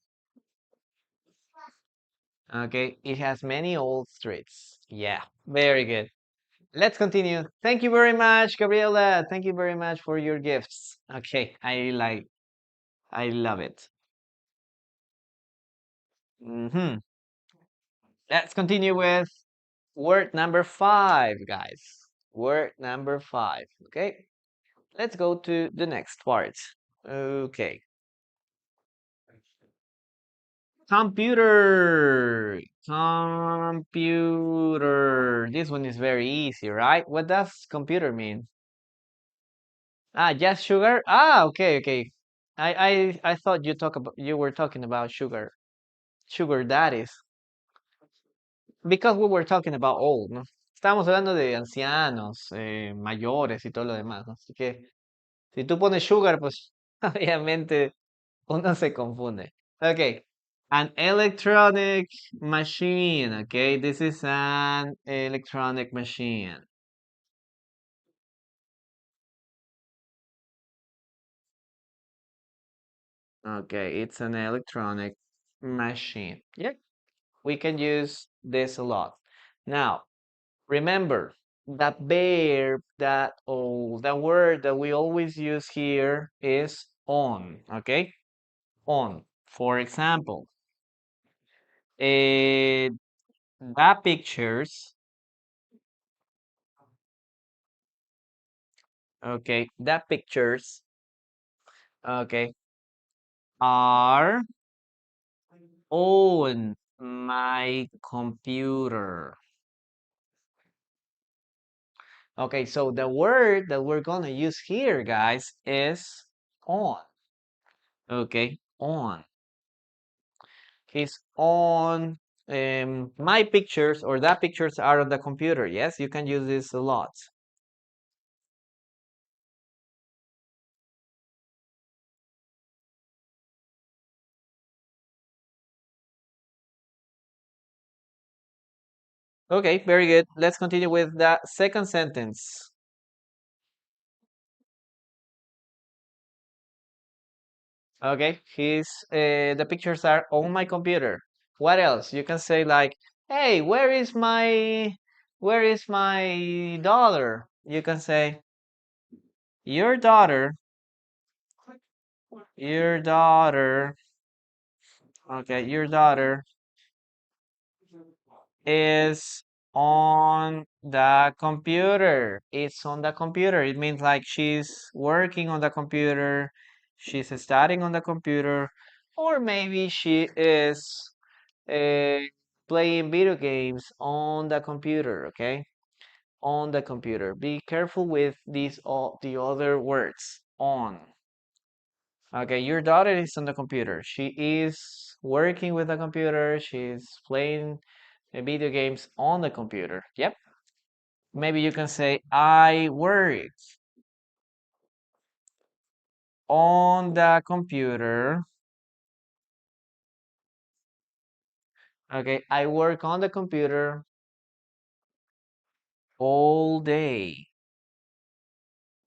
Okay, it has many old streets. Yeah, very good. Let's continue. Thank you very much, Gabriela. Thank you very much for your gifts. Okay, I love it. Let's continue with Word number 5, guys. Word number 5. Okay. Let's go to the next part. Okay. Computer. Computer. This one is very easy, right? What does computer mean? Ah, just sugar? Ah, okay, okay. I thought you were talking about sugar. Sugar daddies. Because we were talking about old, ¿no? Estábamos hablando de ancianos, mayores y todo lo demás, ¿no? Así que si tú pones sugar, pues obviamente uno se confunde. Okay. An electronic machine. Okay, this is an electronic machine. Okay, it's an electronic machine. Yeah, we can use this a lot. Now, remember that verb the word that we always use here is on. Okay, on. For example, the pictures. Okay, the pictures. Okay, are on my computer. Okay, so the word that we're gonna use here, guys, is on. Okay, on. He's on my pictures or that pictures are on the computer. Yes, you can use this a lot. Okay, very good. Let's continue with the second sentence. Okay, the pictures are on my computer. What else? You can say like, hey, where is my daughter? You can say, your daughter, your daughter, okay, your daughter is on the computer. It's on the computer. It means like she's working on the computer, she's studying on the computer, or maybe she is uh, playing video games on the computer, okay? On the computer. Be careful with these all the other words. On. Okay, your daughter is on the computer. She is working with the computer. She's playing video games on the computer. Yep. Maybe you can say, I work on the computer. Okay, I work on the computer all day.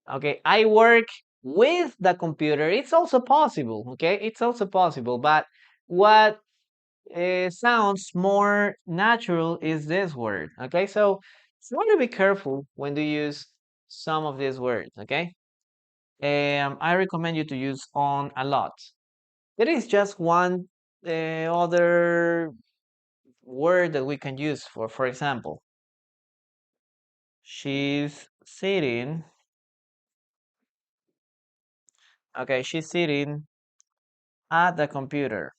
Okay, I work with the computer. It's also possible. Okay, it's also possible. But what sounds more natural is this word. Okay, so you want to be careful when you use some of these words. Okay, I recommend you to use on a lot. There is just one other word that we can use for example, she's sitting. Okay, she's sitting at the computer.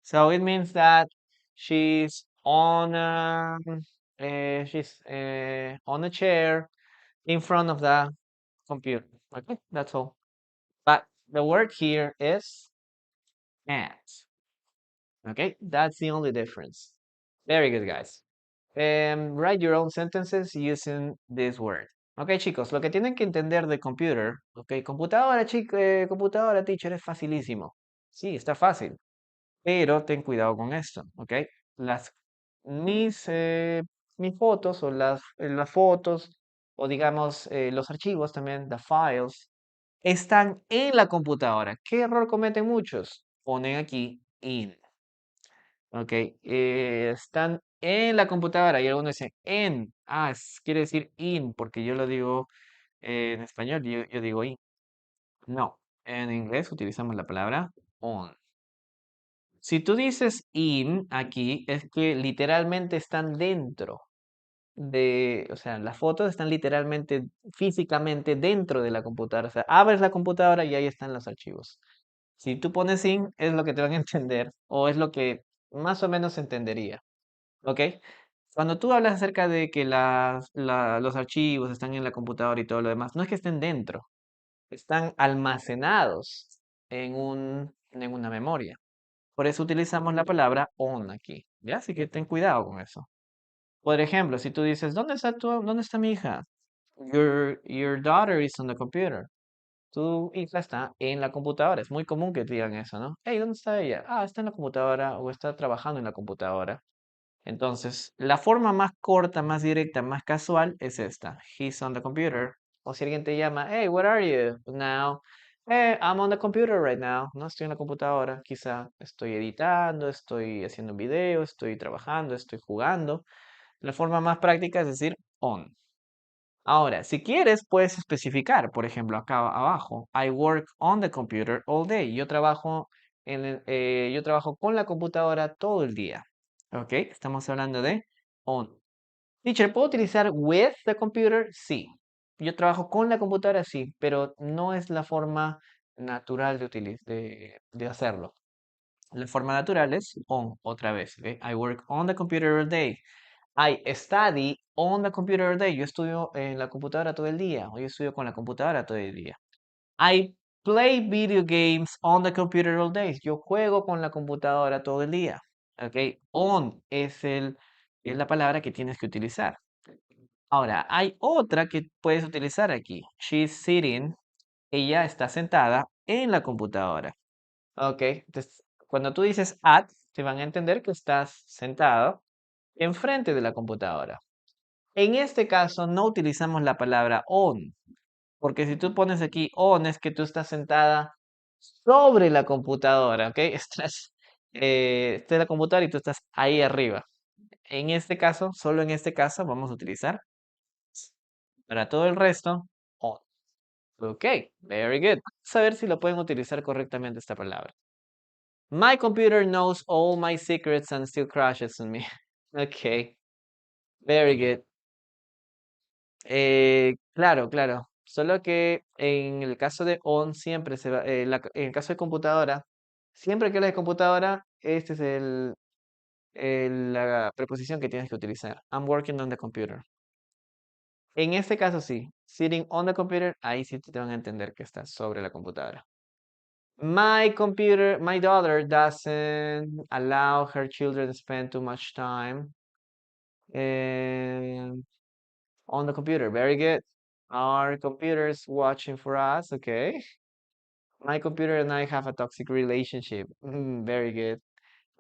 So it means that she's on a chair in front of the computer. Okay, that's all. But the word here is at. Okay, that's the only difference. Very good, guys. Write your own sentences using this word. Ok, chicos, lo que tienen que entender de computer, ok, computadora, computadora, teacher, es facilísimo. Sí, está fácil, pero ten cuidado con esto, ok. Las, mis fotos o las fotos, o digamos los archivos también, the files, están en la computadora. ¿Qué error cometen muchos? Ponen aquí in. Ok, están en la computadora y algunos dicen en. Ah, quiere decir in, porque yo lo digo en español, yo digo in. No, en inglés utilizamos la palabra on. Si tú dices in aquí, es que literalmente están dentro o sea, las fotos están literalmente, físicamente dentro de la computadora. O sea, abres la computadora y ahí están los archivos. Si tú pones in, es lo que te van a entender o es lo que más o menos se entendería. ¿Ok? Cuando tú hablas acerca de que los archivos están en la computadora y todo lo demás, no es que estén dentro, están almacenados en una memoria. Por eso utilizamos la palabra on aquí, ¿ya? Así que ten cuidado con eso. Por ejemplo, si tú dices, ¿dónde está mi hija? Your daughter is on the computer. Tu hija está en la computadora. Es muy común que te digan eso, ¿no? Hey, ¿dónde está ella? Ah, está en la computadora o está trabajando en la computadora. Entonces, la forma más corta, más directa, más casual es esta. He's on the computer. O si alguien te llama, hey, where are you now? Hey, I'm on the computer right now. No estoy en la computadora. Quizá estoy editando, estoy haciendo un video, estoy trabajando, estoy jugando. La forma más práctica es decir on. Ahora, si quieres, puedes especificar. Por ejemplo, acá abajo. I work on the computer all day. Yo trabajo con la computadora todo el día. ¿Ok? Estamos hablando de on. Teacher, ¿puedo utilizar with the computer? Sí. Yo trabajo con la computadora, sí, pero no es la forma natural de hacerlo. La forma natural es on, otra vez. ¿Ok? I work on the computer all day. I study on the computer all day. Yo estudio en la computadora todo el día. O yo estudio con la computadora todo el día. I play video games on the computer all day. Yo juego con la computadora todo el día. ¿Ok? On es la palabra que tienes que utilizar. Ahora, hay otra que puedes utilizar aquí. She's sitting. Ella está sentada en la computadora. ¿Ok? Entonces, cuando tú dices at, te van a entender que estás sentado enfrente de la computadora. En este caso no utilizamos la palabra on, porque si tú pones aquí on es que tú estás sentada sobre la computadora, ¿ok? Está en la computadora y tú estás ahí arriba. En este caso, solo en este caso, vamos a utilizar para todo el resto on. Ok, very good. Vamos a ver si lo pueden utilizar correctamente esta palabra. My computer knows all my secrets and still crashes on me. Ok, very good. Claro, claro. Solo que en el caso de on siempre se va, en el caso de computadora, siempre que hablas de computadora, este es la preposición que tienes que utilizar. I'm working on the computer. En este caso sí, sitting on the computer, ahí sí te van a entender que estás sobre la computadora. My daughter doesn't allow her children to spend too much time eh, on the computer. Very good. Our computer is watching for us. Okay. My computer and I have a toxic relationship. Very good.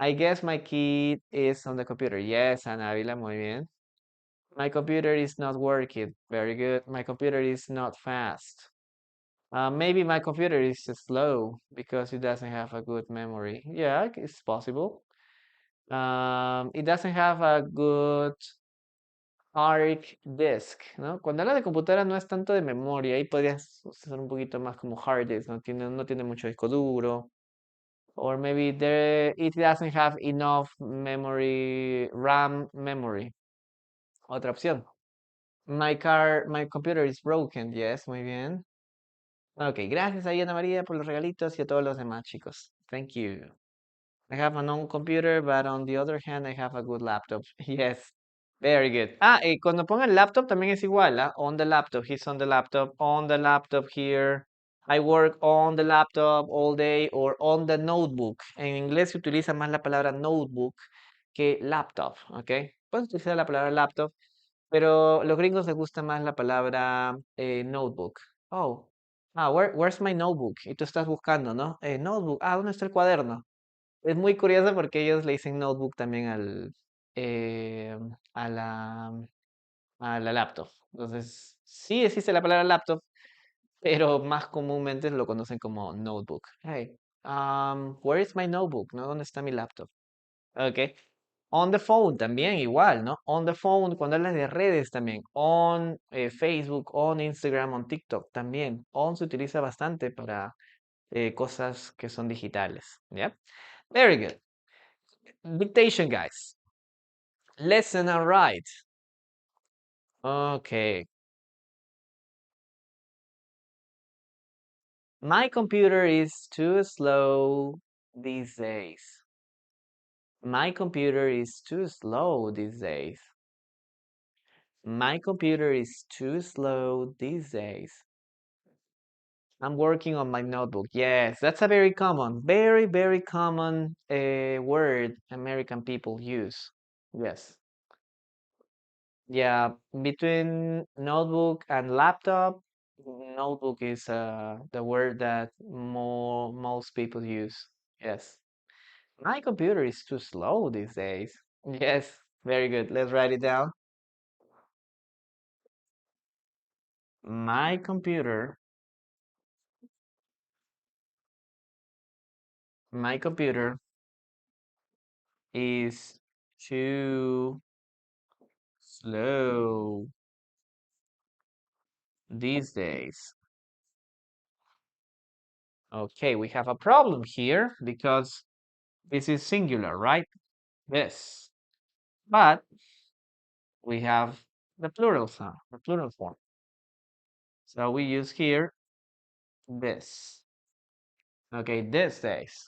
I guess my kid is on the computer. Yes, Ana Ávila, muy bien. My computer is not working. Very good. My computer is not fast. Maybe my computer is slow because it doesn't have a good memory. Yeah, it's possible. It doesn't have a good hard disk, ¿no? Cuando habla de computadora no es tanto de memoria, ahí podrías usar un poquito más como hard disk, no tiene mucho disco duro. Or maybe it doesn't have enough memory, RAM memory. Otra opción. My computer is broken. Yes, muy bien. Ok, gracias a Ana María por los regalitos y a todos los demás, chicos. Thank you. I have a non-computer, but on the other hand, I have a good laptop. Yes, very good. Y cuando pongan laptop también es igual, ¿ah? On the laptop, he's on the laptop here. I work on the laptop all day or on the notebook. En inglés se utiliza más la palabra notebook que laptop, ¿ok? Puedes utilizar la palabra laptop, pero a los gringos les gusta más la palabra notebook. Oh, where's my notebook? Y tú estás buscando, ¿no? Notebook, ¿dónde está el cuaderno? Es muy curioso porque ellos le dicen notebook también eh, a la, a la laptop. Entonces, sí existe la palabra laptop, pero más comúnmente lo conocen como notebook. Hey, where is my notebook? ¿No? ¿Dónde está mi laptop? Ok. On the phone también igual, ¿no? On the phone, cuando hablas de redes también. On Facebook, on Instagram, on TikTok también. On se utiliza bastante para cosas que son digitales, ¿ya? Very good. Dictation, guys. Listen and write. Okay. My computer is too slow these days. My computer is too slow these days. My computer is too slow these days. I'm working on my notebook. Yes, that's a very, very common word American people use. Yes. Yeah, between notebook and laptop, notebook is the word that most people use. Yes. My computer is too slow these days. Yes, very good. Let's write it down. My computer, my computer is too slow these days. Okay, we have a problem here because this is singular, right? Yes. But we have the plural sound, the plural form. So we use here this. Okay, these days.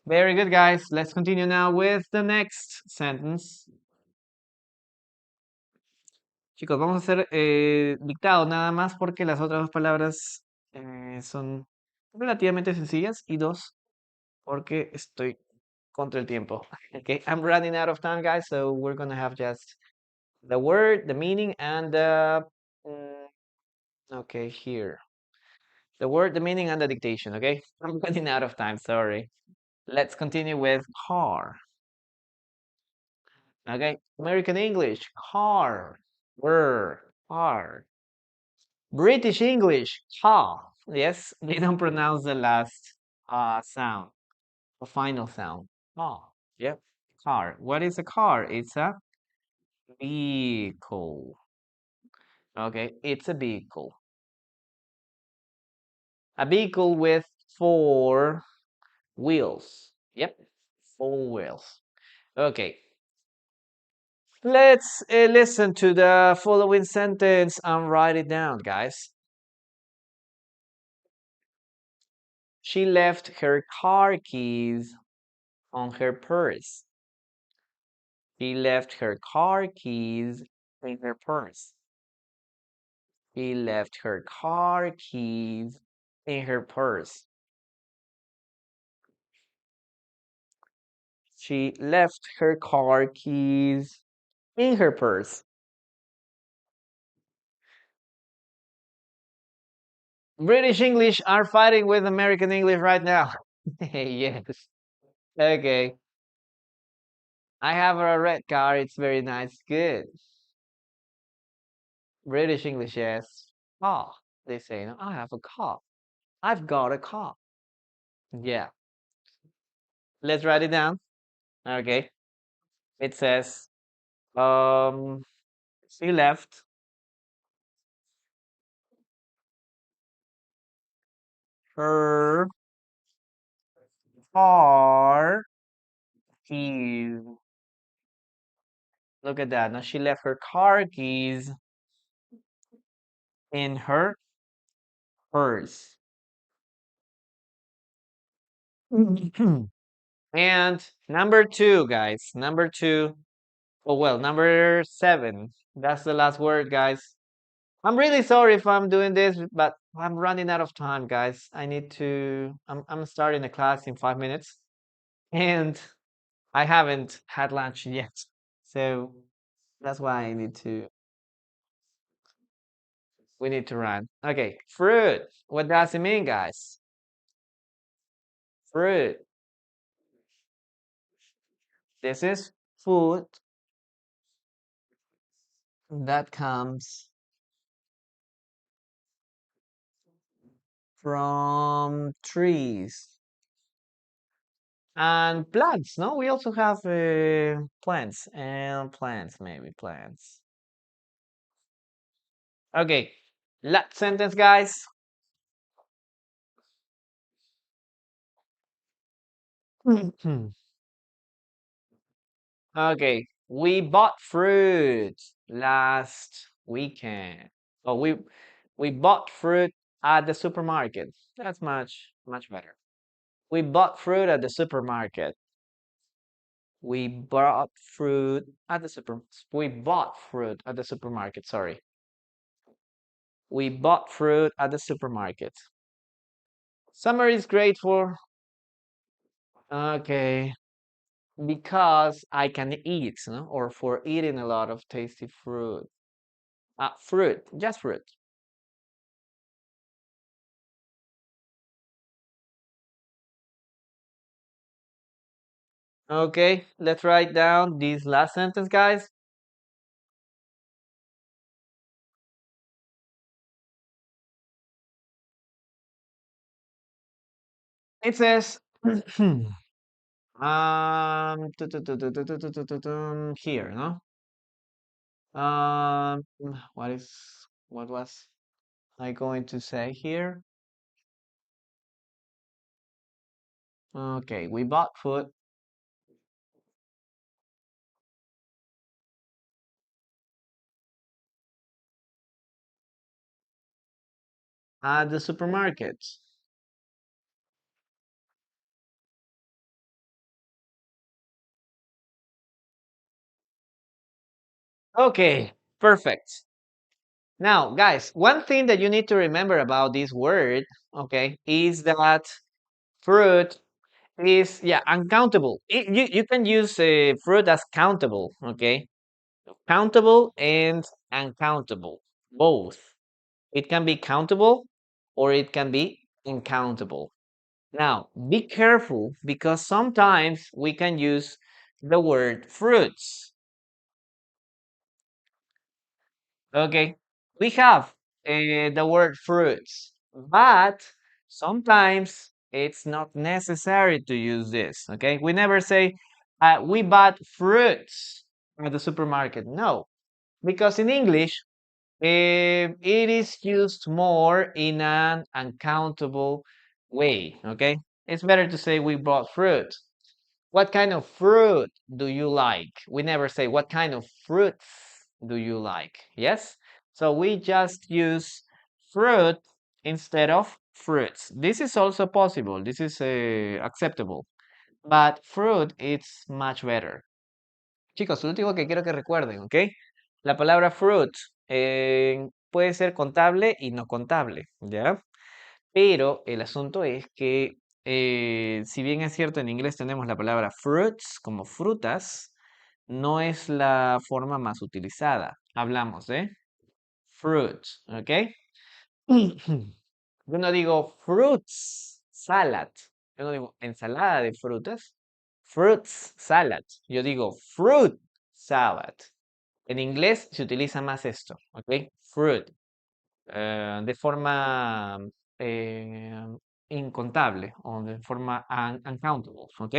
Very good, guys. Let's continue now with the next sentence. Chicos, vamos a hacer dictado nada más porque las otras dos palabras son relativamente sencillas y dos porque estoy contra el tiempo. Okay, I'm running out of time, guys, so we're gonna have just the word, the meaning, and the okay, here. The word, the meaning, and the dictation, okay? I'm running out of time, sorry. Let's continue with car. Okay, American English, car, car. British English, car. Yes, they don't pronounce the last sound, the final sound. Car. Yep, car. What is a car? It's a vehicle. Okay, it's a vehicle. A vehicle with four wheels. Yep, four wheels. Okay. Let's listen to the following sentence and write it down, guys. She left her car keys on her purse. She left her car keys in her purse. She left her car keys in her purse. She left her car keys in her purse. British English are fighting with American English right now. Yes. Okay. I have a red car. It's very nice. Good. British English, yes. Oh, they say, no, I have a car. I've got a car. Yeah. Let's write it down. Okay. It says, um, she left her car keys. Look at that. Now she left her car keys in her purse. And number two, guys. Number two. Oh, well, number seven. That's the last word, guys. I'm really sorry if I'm doing this, but I'm running out of time, guys. I need to. I'm starting a class in 5 minutes, and I haven't had lunch yet. So that's why I need to. We need to run. Okay, fruit. What does it mean, guys? Fruit. This is food that comes from trees and plants. No, we also have plants and plants, maybe plants. Okay, last sentence, guys. Okay, we bought fruit last weekend. Oh, we bought fruit at the supermarket. That's much better. We bought fruit at the supermarket. We bought fruit at the we bought fruit at the supermarket, sorry. We bought fruit at the supermarket. Summer is great for, okay, because I can eat, no? Or for eating a lot of tasty fruit. Fruit, just fruit. Okay, let's write down this last sentence, guys. It says, here, no? Um, what is, what was I going to say here? Okay, we bought food at the supermarket. Okay, perfect. Now, guys, one thing that you need to remember about this word, okay, is that fruit is, yeah, uncountable. You can use fruit as countable, okay? Countable and uncountable, both. It can be countable or it can be uncountable. Now, be careful because sometimes we can use the word fruits. Okay, we have the word fruits, but sometimes it's not necessary to use this. Okay, we never say we bought fruits at the supermarket. No, because in English, it is used more in an uncountable way. Okay, it's better to say we bought fruit. What kind of fruit do you like? We never say what kind of fruits do you like? Yes? So we just use fruit instead of fruits. This is also possible. This is acceptable. But fruit it's much better. Chicos, lo último que quiero que recuerden, ¿ok? La palabra fruit puede ser contable y no contable, ¿ya? Pero el asunto es que, si bien es cierto, en inglés tenemos la palabra fruits como frutas, no es la forma más utilizada. Hablamos de fruits, ¿ok? Yo no digo fruits salad. Yo no digo ensalada de frutas. Fruits salad. Yo digo fruit salad. En inglés se utiliza más esto, ¿ok? Fruit. De forma eh, incontable o de forma uncountable, ¿ok?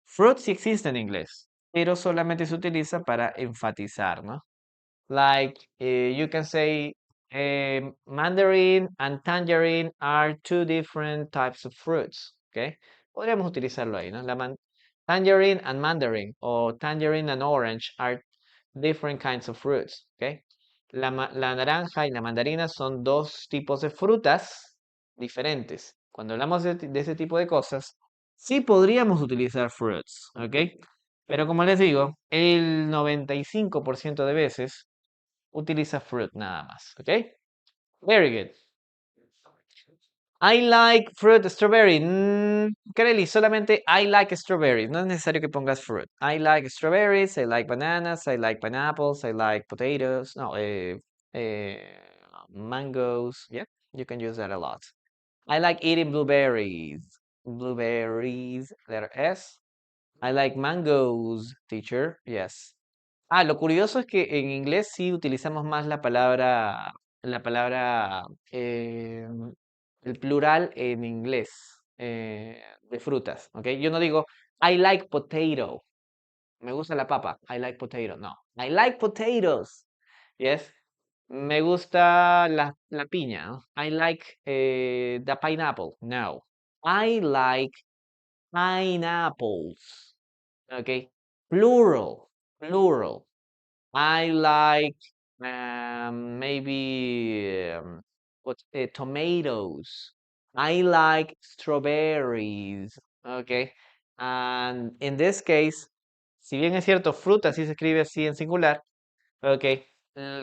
Fruit sí existe en inglés, pero solamente se utiliza para enfatizar, ¿no? Like you can say mandarin and tangerine are two different types of fruits, ¿ok? Podríamos utilizarlo ahí, ¿no? Tangerine and mandarin o tangerine and orange are different kinds of fruits, ¿ok? La naranja y la mandarina son dos tipos de frutas diferentes. Cuando hablamos de ese tipo de cosas, sí podríamos utilizar fruits, ¿ok? Pero como les digo, el 95% de veces utiliza fruit nada más, ¿ok? Very good. I like fruit strawberry. Kelly, solamente I like strawberries. No es necesario que pongas fruit. I like strawberries, I like bananas, I like pineapples, I like potatoes. No, eh, mangoes. Yeah, you can use that a lot. I like eating blueberries. Blueberries, letter S. I like mangoes, teacher. Yes. Lo curioso es que en inglés sí utilizamos más la palabra, el plural en inglés de frutas, ¿ok? Yo no digo I like potato, me gusta la papa, I like potato, no, I like potatoes, yes, me gusta la piña, ¿no? I like the pineapple, no, I like pineapples, ¿ok? Plural, plural. I like maybe tomatoes. I like strawberries. Okay. And in this case, si bien es cierto, fruta sí se escribe así en singular. Okay.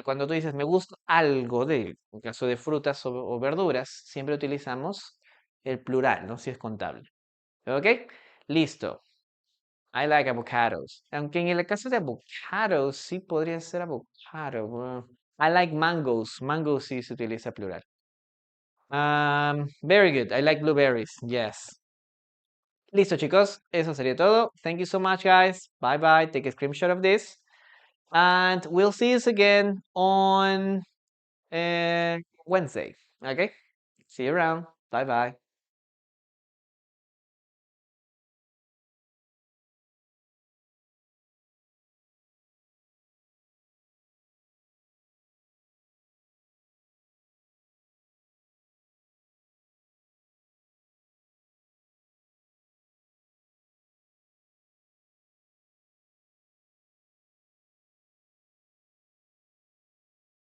Cuando tú dices me gusta algo de, en caso de frutas o verduras, siempre utilizamos el plural, ¿no? Si es contable. Ok. Listo. I like avocados. Aunque en el caso de avocados sí podría ser avocado. I like mangoes. Mangoes sí se utiliza plural. Very good. I like blueberries. Yes. Listo, chicos. Eso sería todo. Thank you so much, guys. Bye bye. Take a screenshot of this. And we'll see you again on Wednesday. Okay? See you around. Bye bye.